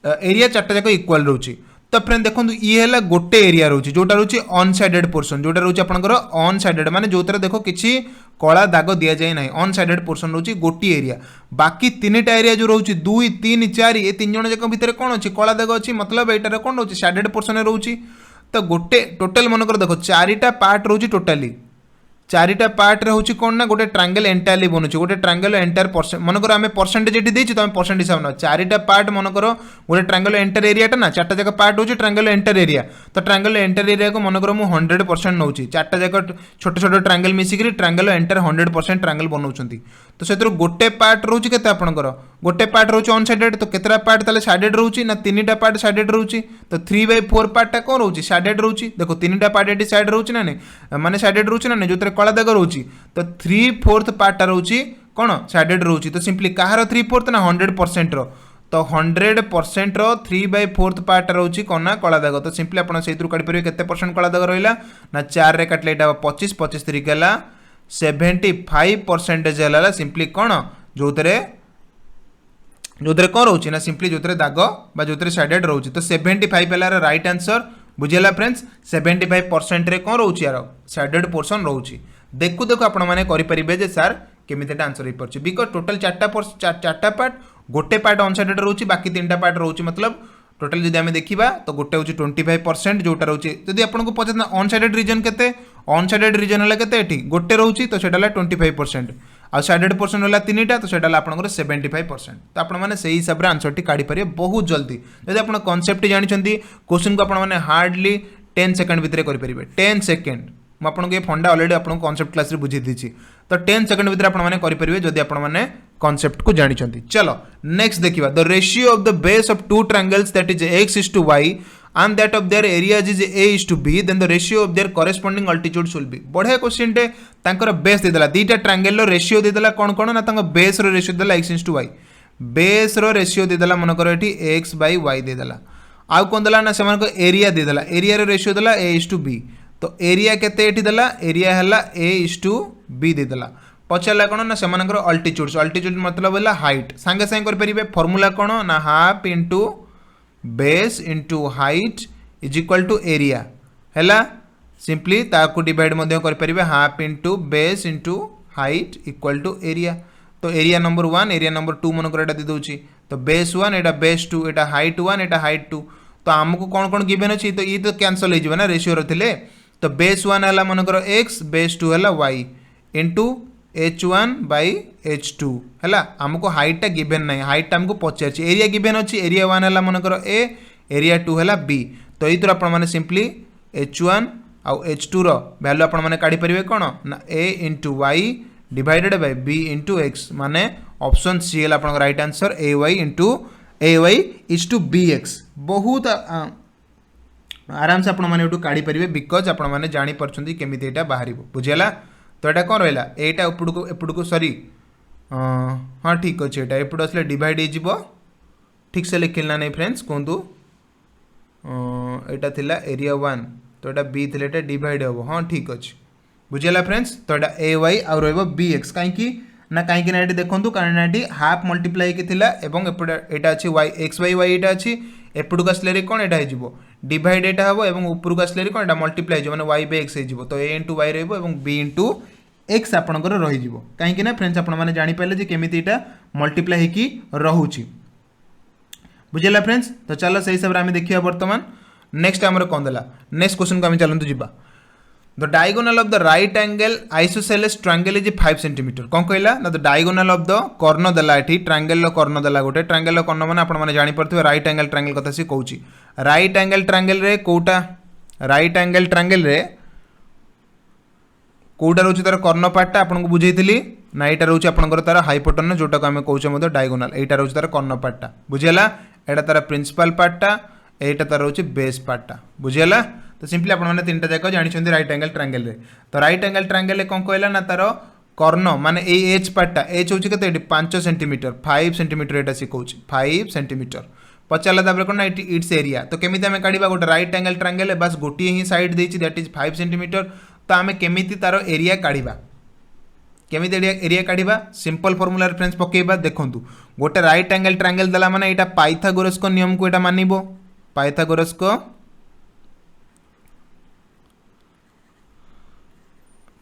एरिया चारटा जाक इक्वल रोची। तो फ्रेंड देखो ये है गोटे एरिया रोची जोटा रोची ऑन साइडेड पोर्शन जोटा रोची आपनकर ऑन साइडेड माने जोतरे देखो किछि कला दाग दिया जाय नाही ऑन साइडेड पोर्शन रोची गोटी एरिया। बाकी तीनटा एरिया जो रोची 2 3 4 ए तीन जण जाक भितर कोन अछि कला दाग अछि मतलब एटार कोन रोची साइडेड पोर्शन रोची। तो गोटे टोटल मनकर देखो चारिटा पार्ट रोची टोटली चारिटा पार्ट रे होची कोन ना गोटे ट्रायंगल एंटायरली बनुची गोटे ट्रायंगल एंटायर परसेंट मनकर आमे परसेंटेज एटी देछि तो आमे परसेंट हिसाब न चारिटा पार्ट मनकर गोटे ट्रायंगल एंटायर एरिया टा ना चारटा जगह पार्ट होची ट्रायंगल एंटायर एरिया। तो ट्रायंगल एंटायर एरिया को मनकर मु 100% नउची चारटा जगह छोट छोट ट्रायंगल मिसिकरी ट्रायंगल एंटायर 100% ट्रायंगल बनउछंती। तो सेतरो गोटे पार्ट रोची केते आपनकर गोटे पार्ट रोची ऑन साइडेड तो केतरा पार्ट ताले साइडेड रोची ना तीनटा पार्ट साइडेड रोची। तो 3/4 पार्ट टा कोन रोची साइडेड रोची देखो तीनटा पार्ट एटी साइड रोची ना नै माने साइडेड रोची ना नै जोतरे कला दाग रोची। तो 3/4 पार्ट रोची कोन साइडेड रोची। तो सिंपली कहार 3/4 ना 100% रो तो 100% रो 3/4 पार्ट रोची कोन ना कला दाग। तो सिंपली आपण सेइत्रु काढि परिबे केते परसेंट कला दाग रहिला ना 4 रे काटले एटा 25 25 तरीके ला 75% हला सिंपली कोन जोतरे कोन रोची ना सिंपली जोतरे दाग बा जोतरे साइडेड रोची। तो 75 हला राइट आंसर बुझियला फ्रेंड्स 75% रे कोन रोची यार साइडेड पोर्शन रोची। देखु देखो आपण माने करि परिबे जे सर केमितेटा आंसर हि परछि बिकॉज़ टोटल चारटा पार्ट गोटे पार्ट ऑन साइडेड रोची बाकी तीनटा पार्ट रोची मतलब टोटल जदि आमे देखिबा तो गोटे होची 25% जोटा रोची। जदि आपन को पछना ऑन साइडेड रीजन केते ऑन साइडेड रीजन हला केते एठी गोटे रोची तो सेटा हला 25% आ साइडेड पोर्शन हला तीनटा तो सेटा हला आपन को 75%। तो आपण माने सेही हिसाब रे आंसर टी काढी परिबे बहुत जल्दी जदि आपण कांसेप्ट जानि छंती क्वेश्चन को आपण माने हार्डली 10 सेकंड भितरे करि परिबे 10 सेकंड मु आपन के फंडा ऑलरेडी आपन कांसेप्ट क्लास रे बुझी दीची। तो 10 सेकंड भितर आपण माने करि परिबे जदि आपण माने कांसेप्ट को जानि छंती। चलो नेक्स्ट देखिबा the ratio of the base of two triangles that is x:y and that of their areas is a:b then the ratio of their corresponding altitudes will be। बढ़िया क्वेश्चन टे तांकर बेस दे देला दीटा triangle row ratio दे देला कोन कोन ना तांकर base row ratio देला x:y base row ratio दे देला मन करो एठी x/y दे देला आ कोन देला ना सेमान को एरिया दे देला एरिया रो रेशियो देला a:b। तो एरिया केते एठी देला एरिया हला a:b दे देला पछला कोन ना सेमानकर अल्टीट्यूड मतलब होला हाइट संगे संगे कर परिबे फार्मूला कोन ना half into base into height is equal to area हैला सिंपली ताको डिवाइड मध्य कर परिबे half into base into height equal to area. तो एरिया नंबर 1 एरिया नंबर 2 मन कर एटा दे दोची तो बेस 1 एटा बेस 2 एटा हाइट 1 एटा हाइट 2। तो हमको कोन कोन गिवन अछि तो ई तो कैंसिल हो जिवो ना रेशियो रथिले। तो बेस 1 हला मन कर x बेस 2 हला y into h1 bye h2 हैला हमको हाइट टा गिवन नहीं हाइट हमको पचार एरिया गिवन अच्छी एरिया 1 है मनकर a एरिया 2 है b। तो ये आपण मैंने सिंपली h1 आउ h2 रो वैल्यू आपण मैंने काढ़ी परिवे कोन ना a into y divided by b into x माने ऑप्शन सी है आपण right answer ay into ay is to bx। बहुत आराम से आपण मैंने काढ़ी परिवे बिकॉज आपण मैंने जानी परछंती केमिति एटा बाहरिबो बुझियला। तो यहाँ कौन रहा एटा एपड़ू सॉरी हाँ ठीक अच्छे यहाँ एपट आसले डिवाइड हो ठीक से लिखिला नहीं फ्रेंड्स कहतु यहाँ थिला एरिया 1 तो यहाँ बी थी ये डिवाइड हम हाँ ठीक अच्छे बुझीगला फ्रेंड्स तो यहाँ ए वाई आउ रही एक्स कहीं ना कहीं ना ये देखूँ कारण ये हाफ मल्टीप्लाई होता अच्छी वाई एक्स वाई वाई यहाँ अच्छी एपट को आसले कौन यहाँ हो डिवाइड यहाँ हम और उपरको आसले कौन यहाँ मल्टीप्लाई हो वाई बाय एक्स हो तो A into Y B into X आपंकर रही कहीं फ्रेंड्स आपने जापारे केमी यहाँ मल्टीप्लाई होगी रोचे बुझेगा फ्रेंड्स तो चलो से हिसाब से आम देखा बर्तमान नेक्स्ट आमर कौन देला नेक्स्ट क्वेश्चन को आम चलते जा the diagonal of the right angle isosceles triangle is 5 centimetre कौन कहला ना द डायगोनल ऑफ द कर्ण देला एठी ट्रायंगल कर्ण देला गोटे ट्रायंगल कर्ण माने आपण माने जानि परथि राइट एंगल ट्रायंगल कथा से कहूची राइट एंगल ट्रायंगल रे कोटा राइट एंगल ट्रायंगल रे कोटा रोची तार कर्ण पार्टटा आपन को बुझेइथिली ना एटा रोची आपनकर तार हाइपोटेनस जोटा को हम कहूचे मते डायगोनल एटा रोची तार कर्ण पार्टटा बुझियला एटा तार प्रिंसिपल पार्टटा एटा तार रोची बेस पार्टटा बुझियला तो सिंपली आपने तीन जाक जानी राइट एंगल ट्रायंगल रे तो राइट एंगल ट्रायंगल कौन कहला ना तार कर्ण माने एच पार्टा एच हूँ के 5 सेंटीमीटर 5 सेंटीमीटर यहाँ शिखा 5 सेंटीमीटर पचारा कौन इट्स एरिया तो केमी आम काढ़ा गोटे राइट एंगल ट्रायंगल बस गोटे ही साइड देती दैट इज 5 सेंटीमीटर तो आम केमी तार एरिया काढ़ा केमी एरिया काढ़ा सिंपल फॉर्मूला फ्रेंड्स पकेबा देखूँ गोटे राइट एंगल ट्रायंगल देला माने यहाँ पाइथागोरस को नियम को यहाँ मानिबो पाइथागोरस को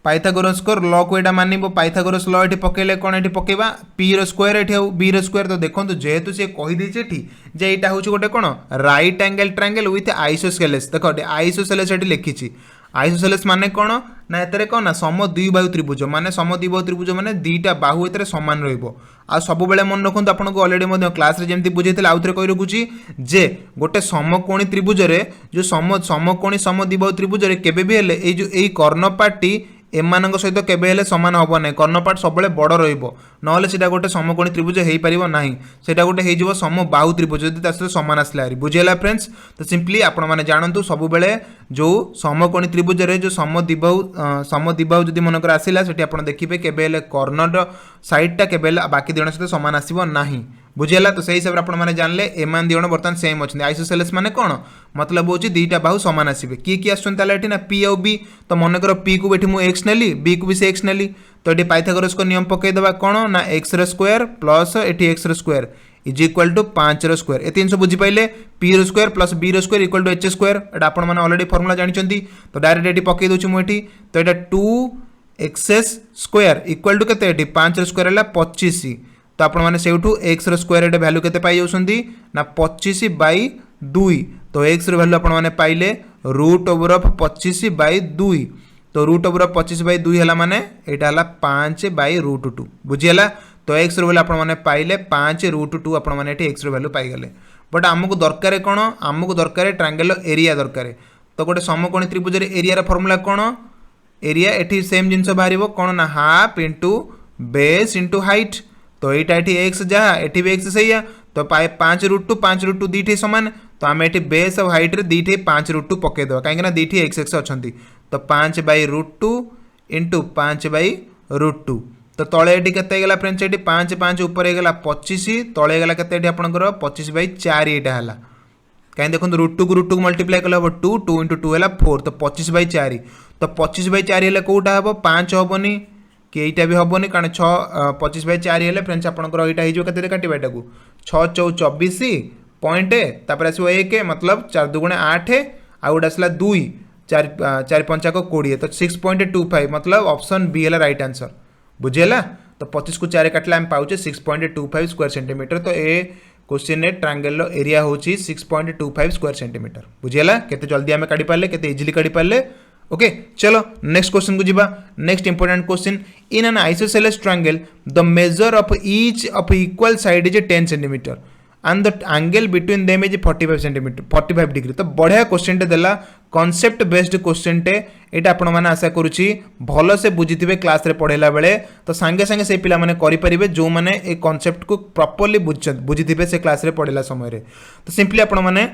पाइथागोरस को लॉ को यहाँ मानिबो पाइथागोरस लॉ ये पकेले कौन ये पकेबा पी रो स्क्वायर ये बी रो स्क्वायर तो देखो जेहेतु सी कहीदे जे यहाँ हूँ गोटे कौन right angle triangle with isosceles देख आइसोसेलेस ये लिखी आइसोसेलेस माने कौन ना एतरे कौन ना सम द्विबाहु त्रिभुज माने सम द्विबाहु त्रिभुज माने दुईटा बाहु एतरे समान रहिबो आ सब बेले मन रखु आपको अलरेडी क्लास रे जेमती बुझेइथिले आउथरे कहि रखुची जे गोटे समकोणी त्रिभुज रे जो समकोणी सम द्विबाहु त्रिभुज रे केबे भी हेले ए जो एई कर्ण पार्टी एमान सहित केबे सामान हम ना कर्ण पार्ट सब बड़ रहा गोटे समकोणी त्रिभुज हो पार ना से गोटे हो सम बाहु त्रिभुज जब सामान आसला बुझेगा फ्रेंड्स तो सिंपली आपने जानतु सब बेले जो समकोणी त्रिभुज रे जो सम द्विबाहु जब मनकर आसला से देखिए केबे कर्णर साइडटा केबे बाकी दिण सहित सामान आसब ना बुझेगा तो सही हिसाब से आपने जानले एमान दिण बर्तमान सेम अच्छे आइसोसेलेस माने कौन मतलब हूँ दुईटा बाहु सामान आसबे किए आसना पी आउ बी तो मनकर पी को भी मुझे एक्स नेली बी को भी से एक्स नेली तो ये पाइथागोरस को नियम पकईदेवा कौन ना एक्स स्क्वायर प्लस ये x square is equal to 5 square ये तीन सब बुझीपारे p square plus b square equal to h square यहाँ आपने अलरेडी फर्मुला जानते तो डायरेक्ट ये पकई दूसरी मुझे तो यहाँ 2x स्क्वायर इक्वाल टू के 5 स्क्वायर है 25 तो आपने से एक्स स्क्वायर भैल्यू के पाई जाऊँगी ना 25/2 तो एक्स भैल्यू आपने पाइले रूट ओवर ऑफ 25/2 तो रूट ओवर ऑफ 25/2 है माने यहाँ है 5/√2 बुझीगला तो एक्स भैल्यू आपने पाइले 5√2 आपने एक्स भैल्यू पाईगले बट आमको दरकार कौन आमको दरकार ट्रायंगल एरिया दरकार तो गोटे समकोणी त्रिभुज एरिया फर्मुला कौन एरिया ये सेम जिनस बाहर कौन ना half into base into height तो यहाँ ये एक्स जहाँ ये भी एक्स सही तो 5√2 दीटे सामान तो आम ये बेस और हाइट रे दीटे 5√2 पकईदेवा कहीं दीटे एक्स एक्स अच्छा तो 5/√2 इंटू 5/√2 तो तले ये के फ्रेंड्स ये 5 5 ऊपर होगा 25 तले गला के आपंकर 25/4 यहाँ है कहीं देखो √2 को मल्टीप्लाई कले हम 2 2 इंटू 2 है 4 तो 25/4 तो 25/4 है कौटा हम 5 हेनी कि यहाँ भी हेनी कारण 25/4 है फ्रेंड्स आपंकर यहाँ होते काटा को 6 4 24 पॉइंट तापर आसो 1 मतलब 4 2 गुणे 8 आउ गोटे आसला 2 4 5 20 तो 6.25 मतलब ऑप्शन बी है राइट आंसर बुझेगा तो 25 को 4 काटला आम पाचे 6.25 स्क्वायर सेंटीमीटर तो ए क्वेश्चन ट्रायंगल एरिया हूँ 6.25 स्क्वायर सेंटीमीटर बुझेगा केते जल्दी आम काढ़ी पारे केते इजिली काढ़ी पारे ओके चलो नेक्स्ट क्वेश्चन को जीवा next important question in an isosceles triangle the measure of each of equal side is 10 centimetre and the angle between them is 45 centimetre 45 degree तो बढ़िया क्वेश्चन टे देला कॉन्सेप्ट बेस्ड क्वेश्चन टे एटा आपण माने आशा करूची भलो से बुझिथिबे क्लास रे पढेला बेले तो संगे संगे से पिला माने करि परिबे जो माने ए कॉन्सेप्ट को प्रॉपर्ली बुझिथिबे से क्लास रे पढेला समय रे तो सिंपली आपण माने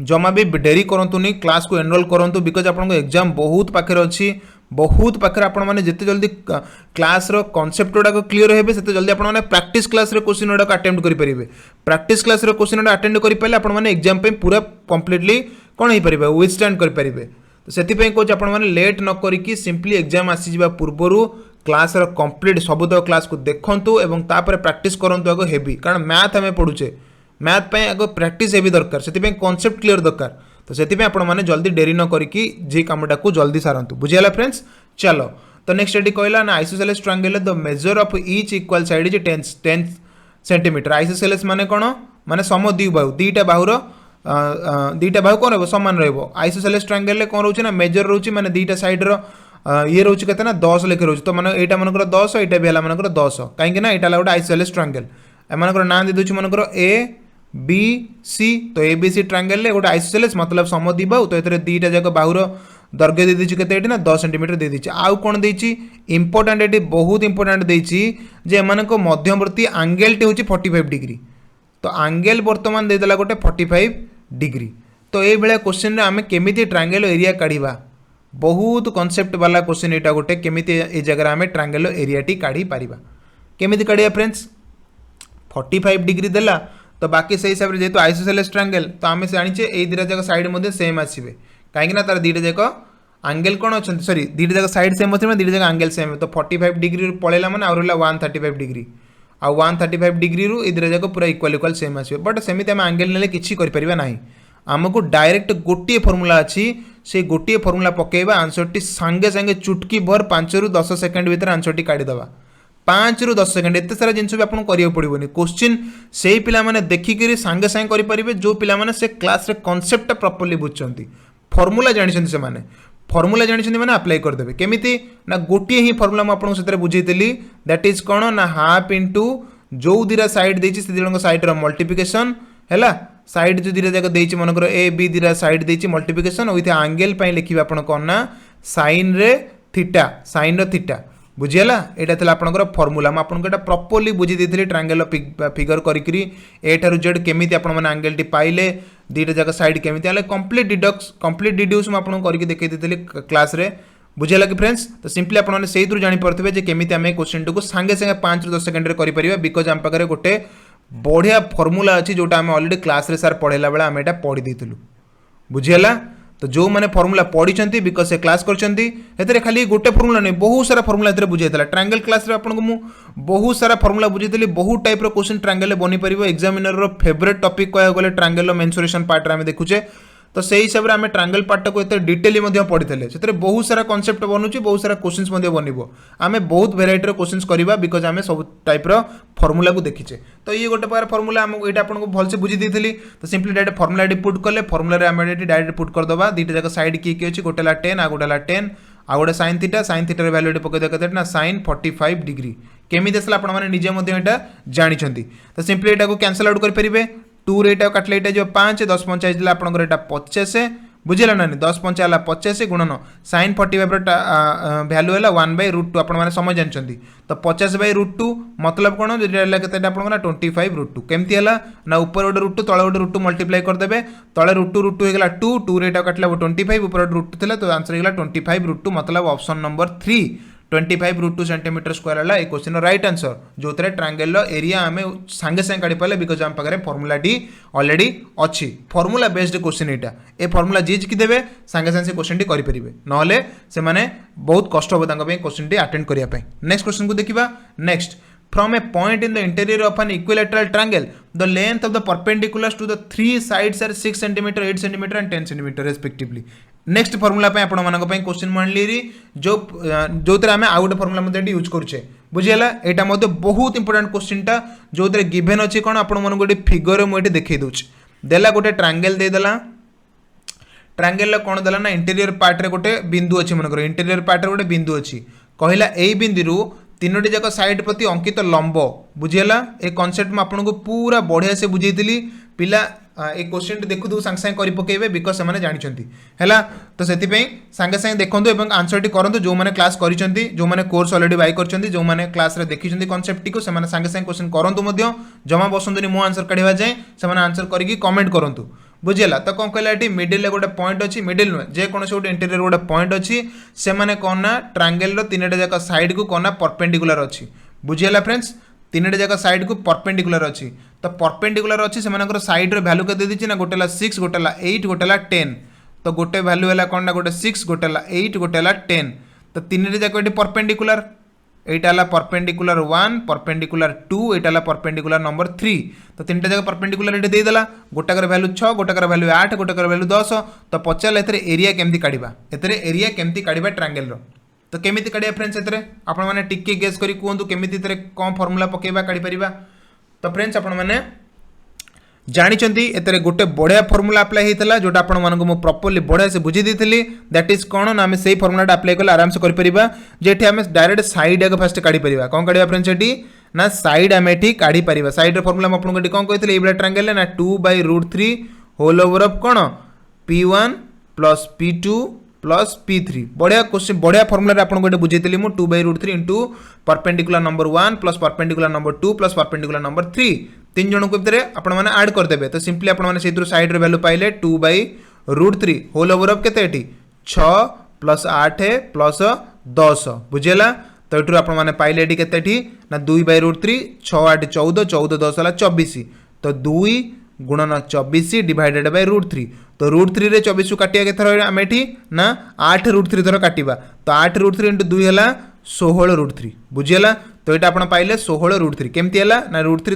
जमा भी डेरी करंतुनी क्लास को एनरोल करंतु बिकॉज आपन एग्जाम बहुत पाखे अच्छी बहुत पाखे आपण मैंने जिते जल्दी क्लास कॉन्सेप्ट गुड़ाक क्लीयर हे से जल्दी आप प्रैक्टिस क्लास क्वेश्चन गुड़ाक अटेम्प्ट करेंगे प्रैक्टिस क्लास क्वेश्चन गुड़ा अटेम्प्ट करेंगे आपने एग्जाम पूरा कंप्लीटली कौन हो पारे विथस्टैंड करेंगे तो से कौन आपने लेट न करी सिंपली एग्जाम आसीजा पूर्वर क्लास कंप्लीट सबुतक क्लास को देखूँ और तापर प्रैक्टिस करूँ आग हेवी कारण मैथ आम पढ़ुचे मैथ पे आग प्रैक्टिस हेवी दरकार से कॉन्सेप्ट क्लीयर दरकार तो से आपने जल्दी डेरी न करी जे कामटा को जल्दी सारतु बुझीगला फ्रेंड्स चलो तो नेक्स्ट एटी कहला ना isosceles triangle the measure of each equal side is 10 centimetre isosceles माने कौन माने सम दी बाहु दीटा बाहुर दीटा बाहु कौन रहा सामान रहा आइसोसेलेस ट्रायंगल कौन रोचे ना मेजर रोचे माने दीटा साइड ये रोचे केतना 10 लेखे रोचे तो माने एटा मनकर 10 एटा भी हला मनकर 10 काहेकि ना एटा गोटे आइसोसेलेस ट्रायंगल एमानकर नाम दे दोछि मनकर ए बी सी तो ए बी सी ट्रायंगल गोटे आइसोसेलेस मतलब समद्वि बाहु तो ये दीटा जाक बाहुर दैर्घ्य दे दीची केते ना 10 सेंटीमीटर दे दीची आउ कोन देची इंपोर्टेंट एटी बहुत इंपोर्टेंट देची जे एमानको मध्यवर्ती एंगल टी होची 45 डिग्री तो एंगल वर्तमान दे देला गोटे 45 डिग्री तो ए बेला क्वेश्चन रे आमे केमिति ट्रायंगल एरिया काढीबा बहुत कॉन्सेप्ट वाला क्वेश्चन एटा गोटे केमिति ए जगह आमे ट्रायंगल एरिया टी काढी पारिबा केमिति काढिया फ्रेंड्स 45 डिग्री देला तो बाकी से हिसाब से जेहेतु आइसोसेलेस ट्रायंगल तो आम जाने ये दीटा जाक साइड सेम आसवे कहीं तार दीटा जाक एंगल कौन अच्छा सॉरी दीटा जाक साइड सेम अच्छे दीटा जाक एंगल सेम तो 45 डिग्री पलैला मैंने आउ रहा 135 डिग्री आउ 135 डिग्री रू दीटा जाक पूरा इक्वाल इक्वाल सेम आसवे बट सेमती आम एंगल ने किसी करें ना आमको डायरेक्ट गोटे फर्मूला अच्छी से गोटे फर्मूला पकेबा आंसर टी सांगे सांगे चुटकी भर 5 ରୁ 10 सेकेंड भीतर आंसर टी काढ़ीदवा 5 ରୁ 10 सेकेंड एत सारा जिन भी आपको करिया पड़ोनी क्वेश्चन से ही पिला माने देखिक सांगे सांगे करेंगे जो पिला माने से क्लास रे कॉन्सेप्ट प्रॉपर्ली बुझुंती फॉर्मूला जानी से माने फॉर्मूला जानी मैंने अप्लाई करदेवे केमिति ना गोटे ही फॉर्मूला मुझे से बुझेली दैट इज कौन ना हाफ इंटू जो दीरा साइड देती से दिजन साइड मल्टीप्लिकेशन है साइड जो दीरा जाक देती मनकर ए बी दीरा साइड देती मल्टीप्लिकेशन विथ एंगल लिखिए आप कौन ना साइन रे थीटा साइन रो थीटा बुझीगला यहाँ था आपंकर फर्मूला मुझे प्रॉपर्ली बुझी दी ट्रायंगल फिगर करी ए ठू जेड केमी आपने एंगल टी पाइले दीटा जाक साइड केमी कंप्लीट डिड्यूस मुझे करके देखी क्लास रे बुझेगा कि फ्रेंड्स तो सिंपली आपने से जापे केमी आम क्वेश्चन टी को सांगे सांगे 5 ରୁ 10 सेकेंड करें बिकज आम पाखे गोटे बढ़िया फर्मूला अच्छी जोटा आम अलरेडी क्लास रे सार पढ़ेला बेला आम यहाँ पढ़ी देलु बुझीगला तो जो मैंने फर्मूला पढ़ी बिकज से क्लास कर खाली गोटे फर्मूला नहीं बहुत सारा फर्मूला बुझाई ट्रायंगल क्लास आपको मुझे बहुत सारा फर्मूला बुझाई बहुत टाइप क्वेश्चन ट्रायंगल बनी पार एग्जामिनर फेवरेट टॉपिक कह गले ट्रायंगल मेंसुरेशन पार्ट आम देखुचे तो से हिसाब से आम ट्रायंगल पार्ट को डिटेली पढ़ी से बहुत सारा कॉन्सेप्ट बनूची बहुत सारा क्वेश्चंस बनब आम बहुत भेराइटर क्वेश्चंस करवा बिकज आम सब टाइप फर्मूला को देखीचे तो ये गोटे प्रकार फर्मूला आमको ये आपको भलसे बुझी दी तो सिंपली डायरेक्ट फर्मूला पुट कले फर्मूला आम डायरेक्ट पुट करदे दीटा जाक साइड किए अच्छी गोटे 10 आ गोटे 10 आ गोटे साइन थीटार भैल्यू पकईदे कते ना साइन 45 डिग्री केमी आसला आपजे जानी तो सिंपली यहाँ को कैंसल आउट करेंगे 2 रे काटले जो 5 10 पंचाश आपंकर यहाँ 50 बुझेगा ना 10 पंचा 50 गुणन साइन 45 भैल्यू है 1/√2 आपने समय जानते तो 50/√2 मतलब कौन जो आप 25/√2 केमती है ना ऊपर गोटे √2 तले गोटे √2 मल्टीप्लाई करदे तले √2 होगा 2 रे काटला 25 ऊपर √2 था तो आंसर होगा 25/√2 मतलब ऑप्शन नंबर 3 25/√2 सेंटीमीटर स्क्वायर है ये क्वेश्चन राइट आंसर जो ट्रायंगल एरिया आम सांगे सांगे काढ़ी पारे बिकज आम पाखे फर्मूला टी ऑलरेडी अच्छी फर्मूला बेस्ड क्वेश्चन यहाँ ए फर्मूला जी जिकी देवे सांगे सांगे क्वेश्चन टी करेंगे नहले से बहुत कष्ट हम क्वेश्चन टी अटेंड करने नेक्स्ट क्वेश्चन को देखा next from a point in the interior of an equilateral triangle the length of the perpendiculars to the three sides are 6 cm 8 cm and 10 cm respectively next formula आपण मानक question मानली जो जो आम आउ गोटे फर्मूला यूज करुचे बुझीगला यहाँ मध्य बहुत इंपोर्टेंट क्वेश्चनटा जो गिभेन अच्छी कौन आपको गोटे फिगर मुझे देखी दूसरी देला गोटे ट्रायंगल देदेला ट्रायंगल कौन देला ना इंटीरियर पार्ट रे गोटे बिंदु अच्छी मनकर इंटीरियर पार्ट रे गोटे बिंदु अच्छी कहला यही बिंदु तीनोटी जाक साइड प्रति अंकित लंब बुझीगला ए कॉन्सेप्ट में आपको पूरा बढ़िया से बुझेली पिला ए क्वेश्चन देखु सांगे सांगे कर पकेबे बिकज से जानते है तो से सांगे सांगे देखूँ और आंसर टी करूँ जो मैंने क्लास कर जो मैंने कोर्स अलरेडी बाय कर जो मैंने क्लास रे देखी कॉन्सेप्ट को सांगे सांगे क्वेश्चन करूँ जमा बसंतुनि मो आंसर काढ़ा जाए से आंसर करके कमेंट करूँ बुझेगा तो कौन कहला ये मिडिल गोटे पॉइंट अच्छी मिडिल नुहे जेकोसी गोटे इंटीरियर गोटे पॉइंट अच्छी से मैंने कौन ना ट्रायंगल तीन जाक साइड को कौन ना परपेंडिकुलर अच्छी बुझीगला फ्रेंड्स तीन जाक साइड को परपेंडिकुलर अच्छी तो परपेंडिकुलर अच्छी से साइड वैल्यू के देती ना गोटे 6 गोटे 8 गोटे 10 तो गोटे वैल्यू है कौन ना गोटे 6 गोटे 8 गोटे 10 तो तीन जाक ये परपेंडिकुलर एटा है परपेंडिकुलर 1 परपेंडिकुलर 2 एटा है परपेंडिकुलर नंबर 3 तो तीन जाक परपेंडिकुलर ये देदेला गोटाकर वैल्यू 6 गोटाकर वैल्यू 8 गोटाकर वैल्यू 10 तो पचार एरिया केमती काढ़ा एरिया केमती काढ़ा ट्रायंगल तो केमिति काढ़ा फ्रेंड्स आपण मैंने टिके गेस करी कहतु केमिति कौन फर्मूला पकेबा काढ़ी परिबा तो फ्रेंड्स आपण मैंने जानी एतरे गोटे बढ़िया फर्मूला अप्लाई होता जोटा आपण मानक मु प्रॉपर्ली बढ़िया से बुझी देती दैट इज कौन ना आम से फर्मूला अप्लाई कले आराम से करिपरिबा जेठी आम डायरेक्ट साइड आगे फास्ट काढ़ी परिबा कौन काढ़ा फ्रेंड्स एटी ना साइड आम एठी काढ़ी परिबा साइड फर्मूला मैं आपको कौन कहते ये ट्रायंगल ना 2/√3 होल ओवर ऑफ कौन P1 plus P2 plus P3 बढ़िया क्वेश्चन बढ़िया फर्मूला आपको गोटे बुझेली मुझे 2/√3 into perpendicular number 1 plus perpendicular number 2 plus perpendicular number 3 तीन जन को भितर आपने आड करदे तो सिंपली आपने साइड वैल्यू पाइले 2/√3 होल ओवर ऑफ केते 6 प्लस 8 प्लस 10 बुझेगा तो ये आपने पाइले केते ना 2/√3 6 8 14 14 10 है 24 तो 2 गुणन 24 डिवाइडेड बाय √3 तो √3 रे 24 को काटिया के आम एठी ना 8√3 थर काटिबा तो 8√3 इंटू 2 है 16√3 बुझीगला तो ये आप पाइले 16√3 केमती है ना √3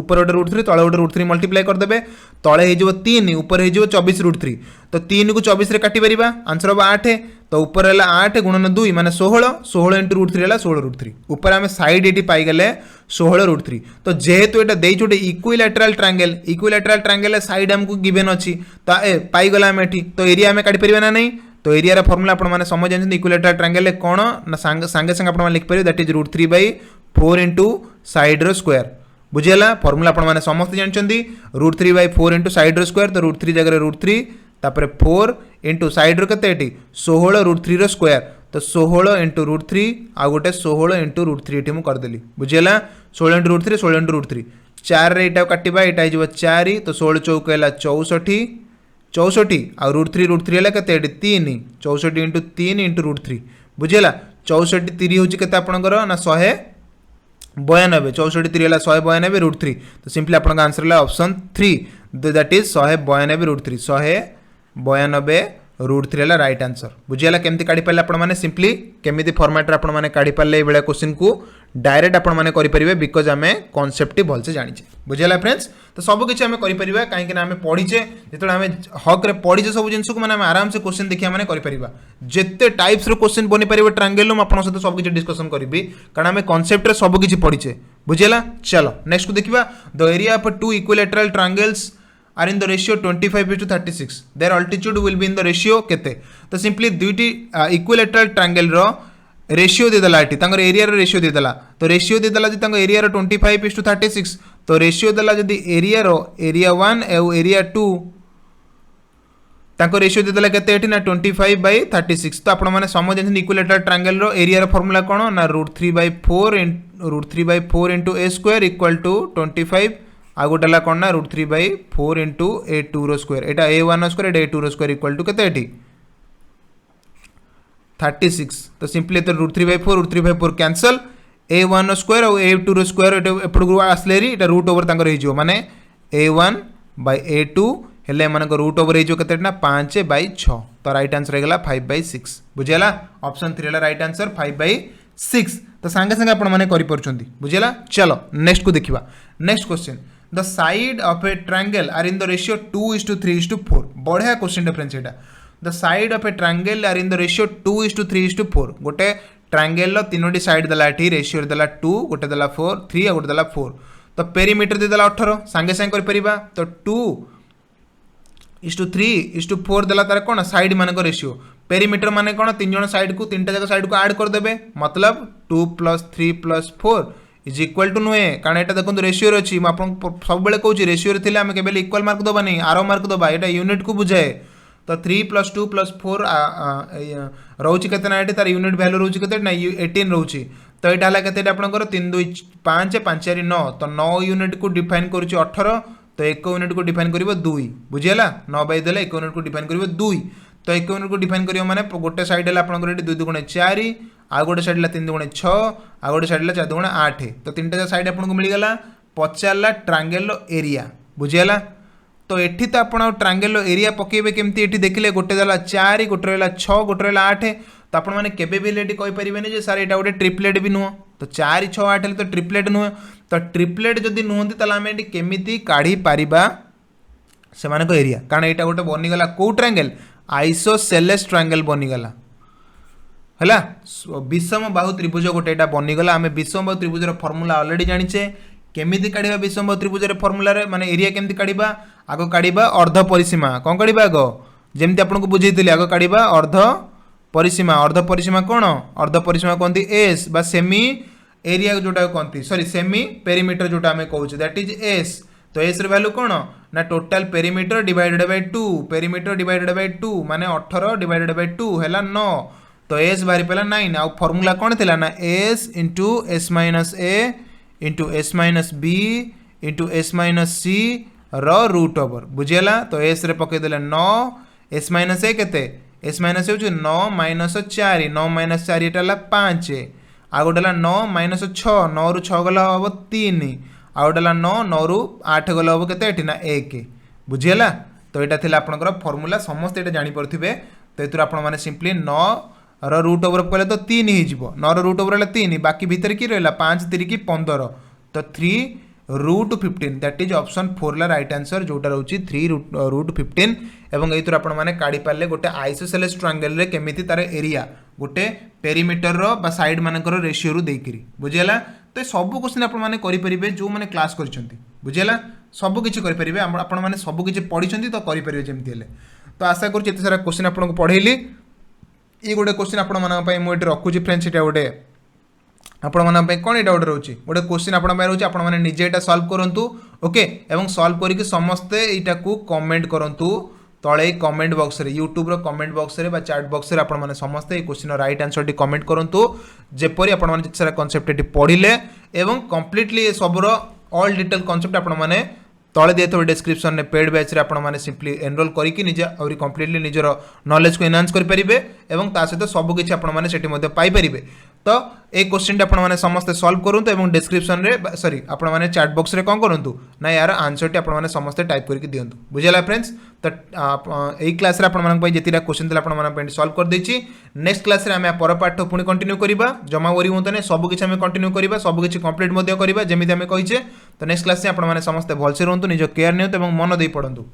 ऊपर गोटे √3 तले गोटे √3 मल्टीप्लाई करदे तले हो 3 ऊपर हो 24√3 तो 3 को 24 रे काटी परिबा आंसर हम 8 तो ऊपर है 8 गुणन 2 माने 16 इंटू √3 है 16√3 ऊपर आम साइड ये पाईगले 16√3 तो जेहेतु ये देई छोटे इक्विलैटरल ट्रायंगल साइड आमको गिवन अच्छी तो पाईगला आम एठी तो एरिया आम काटी परिबा ना नहीं तो एरिया फर्मूला आपने समझ जानते इक्विलैटरल ट्रायंगल कौन ना सांगे सांगे आप लिखिपारे that is √3/4 into side square बुझीगला फर्मूला आपने समस्त जानते √3/4 इंटू साइड स्क्वायर तो √3 जगह √3 तापर 4 इंटू साइड के 16 √3 स्क्वायर तो 16 इंटू √3 आ गोटे 16 इंटू √3 ये मुझे करदेली बुझीगला 16 इंटू √3 16 इंटू √3 4 रे काटिबा यहाँ हो 4 तो 16 चौक है 64 64 आ √3 है के 3 64 इंटू 3 इंटू √3 बुझीगला 64 3 हूँ के आपंकर ना 192 64 3 है 192 √3 तो सिंपली आपका आंसर है ऑप्शन 3 दैट इज 192 √3 192 √3 है राइट आंसर बुझीगला केमती काढ़ी पारे आपने सिंपली केमी फर्माट आपने काढ़ी पारे ये क्वेश्चन को डायरेक्ट आपने करेंगे बिकज आम कॉन्सेप्ट भलसे जाचे बुझीगला फ्रेंड्स तो सबकि आम करें कहीं आम पढ़ीचे जो आम हक पढ़ीचे सब जिन को मैंने आराम से क्वेश्चन देखिए मैंने करें जिते टाइप्स क्वेश्चन बनी पारे ट्रायंगल में आपको सहित सबकि डिस्कसन करी कारण आम कॉन्सेप्ट सबकि पढ़ीचे बुझीगला चलो नेक्स्ट को देखा the area of 2 equilateral triangles are in the ratio 25:36 their altitude will be in the ratio केते तो simply दुईटी equilateral triangle row ratio देदेला eighty तांगर area row ratio देदेला तो रेशियो देदेला जे तांगर एरिया रो 25:36 तो रेशियो देला जदी एरिया रो area 1 एउ area 2 तांको ratio देदेला केते eighty ना 25/36 तो आपण माने समझ जन इक्विलैटरल ट्रायंगल रो एरिया रो फार्मूला कोन ना √3/4 into a square equal to 25 आ गोटे कौन ना √3/4 into a2 square Etah a1 square Etah a2 square equal to केते 36 तो सिंपली √3/4 कैंसल a1 स्क्वायर और a2 स्क्वायर एपटू आसले रूट ओवर हो माने a1/a2 हेले मन रूट ओवर हो 5/6 तो राइट आंसर होगा 5/6 बुझेगा ऑप्शन 3 है राइट आंसर 5/6 तो सांगे सांगे आपने बुझेगा चलो नेक्स्ट को देखा next question the side of a triangle are in the ratio 2:3:4 बढ़िया क्वेश्चन डिफरेंस एटा the side of a triangle are in the ratio 2:3:4 गोटे ट्रायंगल तीनोटी साइड देला एठी रेशियो देला 2 गोटे देला 4 3 गोटे देला 4 तो पेरीमीटर देला 18 सांगे सांगे कर परिबा तो 2:3:4 देला तार कोन साइड मानक रेशियो पेरीमीटर माने कोन तीन जण साइड को तीनटा जगह साइड को ऐड कर देबे मतलब 2 + 3 + 4 इज इक्वाल टू नुहे कारण यहाँ देखो रेशियो अच्छी सब बेले कहूँ रेशियो थे आम के इक्वाल मार्क दबानी आर मार्क दबा यहाँ यूनिट को बुझाए तो 3 + 2 + 4 रोचे के तार यूनिट भैल्यू रोचे के 18 रोचे तो यहाँ है के आपंकर 3 2 5 5 4 9 तो 9 यूनिट को डिफाइन कर 18 तो 1 यूनिट को डिफाइन कर 2 बुझीगला 9 बाई देला 1 यूनिट को डिफाइन कर 2 तो 1 यूनिट को डिफाइन कर माने गोटे साइड है आपंकर 2 × 4 आ गोटे साइड है 3 × 6 आ गोटे साइड है 4 × 8 तो 3टा साइड आपको मिलगला पचारा ट्रांगेल एरिया बुझीगला तो एठी तो आप ट्रांगेल एरिया पकेबे केमती एठी देखिले गोटे रहा 4 गोटे रहा 6 गोटे रहा 8 तो आप मैंने केबे भी एठी कहि परिबेनी जे सर एटा गोटे ट्रिपलेट भी नुह तो 4 6 8 तो ट्रिपलेट नुह तो ट्रिपलेट जदि नुहंती ताले आमे एठी केमिति काढी पारिबा सेमानको एरिया कारण एटा गोटे बनिगला को ट्रांगेल आइसोसेलेस ट्रांगेल बनिगला हैला विषम बाहु त्रिभुज गोटे एटा बनिगला आमे विषम बाहु त्रिभुजर फार्मूला ऑलरेडी जानिछे केमिति काढ़ा विषम बाहु त्रिभुज फार्मूला माने एरिया केमिति काढ़ा आग काढ़ा अर्ध परिसीमा कौन काढ़ा आग जमी आपको बुझे आग काढ़ा अर्ध परिसीमा कौन अर्ध परिसीमा कहते एस बा सेमी एरिया जोटा कहते सॉरी सेमी पेरीमीटर जोटा आम कहूँ दैट इज एस तो एस वैल्यू कौन ना total perimeter divided by 2 perimeter divided by 2 माने 18 डिवाइडेड बाय 2 हैला 9 तो एस बाहरी पड़ा 9 आ फॉर्मूला कौन थिला ना s into s minus a into s minus b into s minus c root over बुझीगला तो एस रे पकईदे 9 एस माइनस ए केते एस माइनस हो 9 माइनस 4 9 माइनस 4 ये 5 आ गोटे 9 माइनस 6 9 रू 6 गला हम 3 आ गोटे 9 9 रू 8 गला हम के ना 1 बुझीगला तो यहाँ थी आपंकर फर्मूला समस्त ये जापे तो ये आपने सिंपली 9 रूट ओवर कले तो 3 हो 9 रूट ओवर है 3 बाकी भितर कि रहा 5 3 की 15 तो 3 रूट 15 दैट इज ऑप्शन 4 ला राइट आंसर जोटा रोची 3 रूट 15 एवं एथुर आपण माने काढी पारले गोटे आइसोसेलेस ट्रायंगल रे केमिति तार एरिया गोटे पेरीमीटर रो बा साइड मानकर रेशियो रु देकिरी बुझियला तो सब क्वेश्चन आपण माने करि परिबे जो माने क्लास करिसंती बुझियला सब किछि करि परिबे आपण माने सब किछि पढिसंती तो करि परिबे जेमति हेले तो आशा करू एते सारा क्वेश्चन आपण को पढेली ई गोटे क्वेश्चन आपण मानक पई मु एटे रखुची फ्रेंड्स एटा गोटे आपण मानक पई कोन एटा गोटे रहउची गोटे क्वेश्चन आपण पई रहउची आपण माने निजे एटा सॉल्व करंतु ओके एवं सॉल्व करिक समस्ते एटा को कमेंट करंतु तळे कमेंट बॉक्स रे यूट्यूब रो कमेंट बॉक्स रे बा चैट बॉक्स रे आपण माने समस्ते ए question row right answer T comment करंतु जेपरि आपण माने सारा कांसेप्ट टी पढिले एवं कंप्लीटली सब रो ऑल डिटेल कांसेप्ट आपण माने तले दिए डिस्क्रिप्शन में पेड बैच रे आपण माने सिंपली एनरोल करके निजे और कंप्लीटली निजर नॉलेज को एनहांस कर परिबे एवं ता सहित सब किछि आपण माने सेठी मध्ये पाई परिबे तो ए क्वेश्चन आपण माने समस्त सॉल्व करंतु एवं डिस्क्रिप्शन रे सॉरी आपण माने चैट बॉक्स रे कोन करंतु ना यार आंसर टी आपण माने समस्त टाइप करके दियंतु बुझिला फ्रेंड्स तो एई क्लास रे आपण माने पई जेतिरा क्वेश्चन दिला आपण माने पई सॉल्व कर देछि नेक्स्ट क्लास रे हमें पर पाठ पुनी कंटिन्यू करिबा जमा वरी होतने सब किछि हमें कंटिन्यू करिबा सब किछि कंप्लीट मध्ये करिबा जेमिति हमें कहिचे तो नेक्स्ट क्लास से आपण माने समस्त भलसे रहंतु निज केयर नियंतु एवं मन देई पढंतु।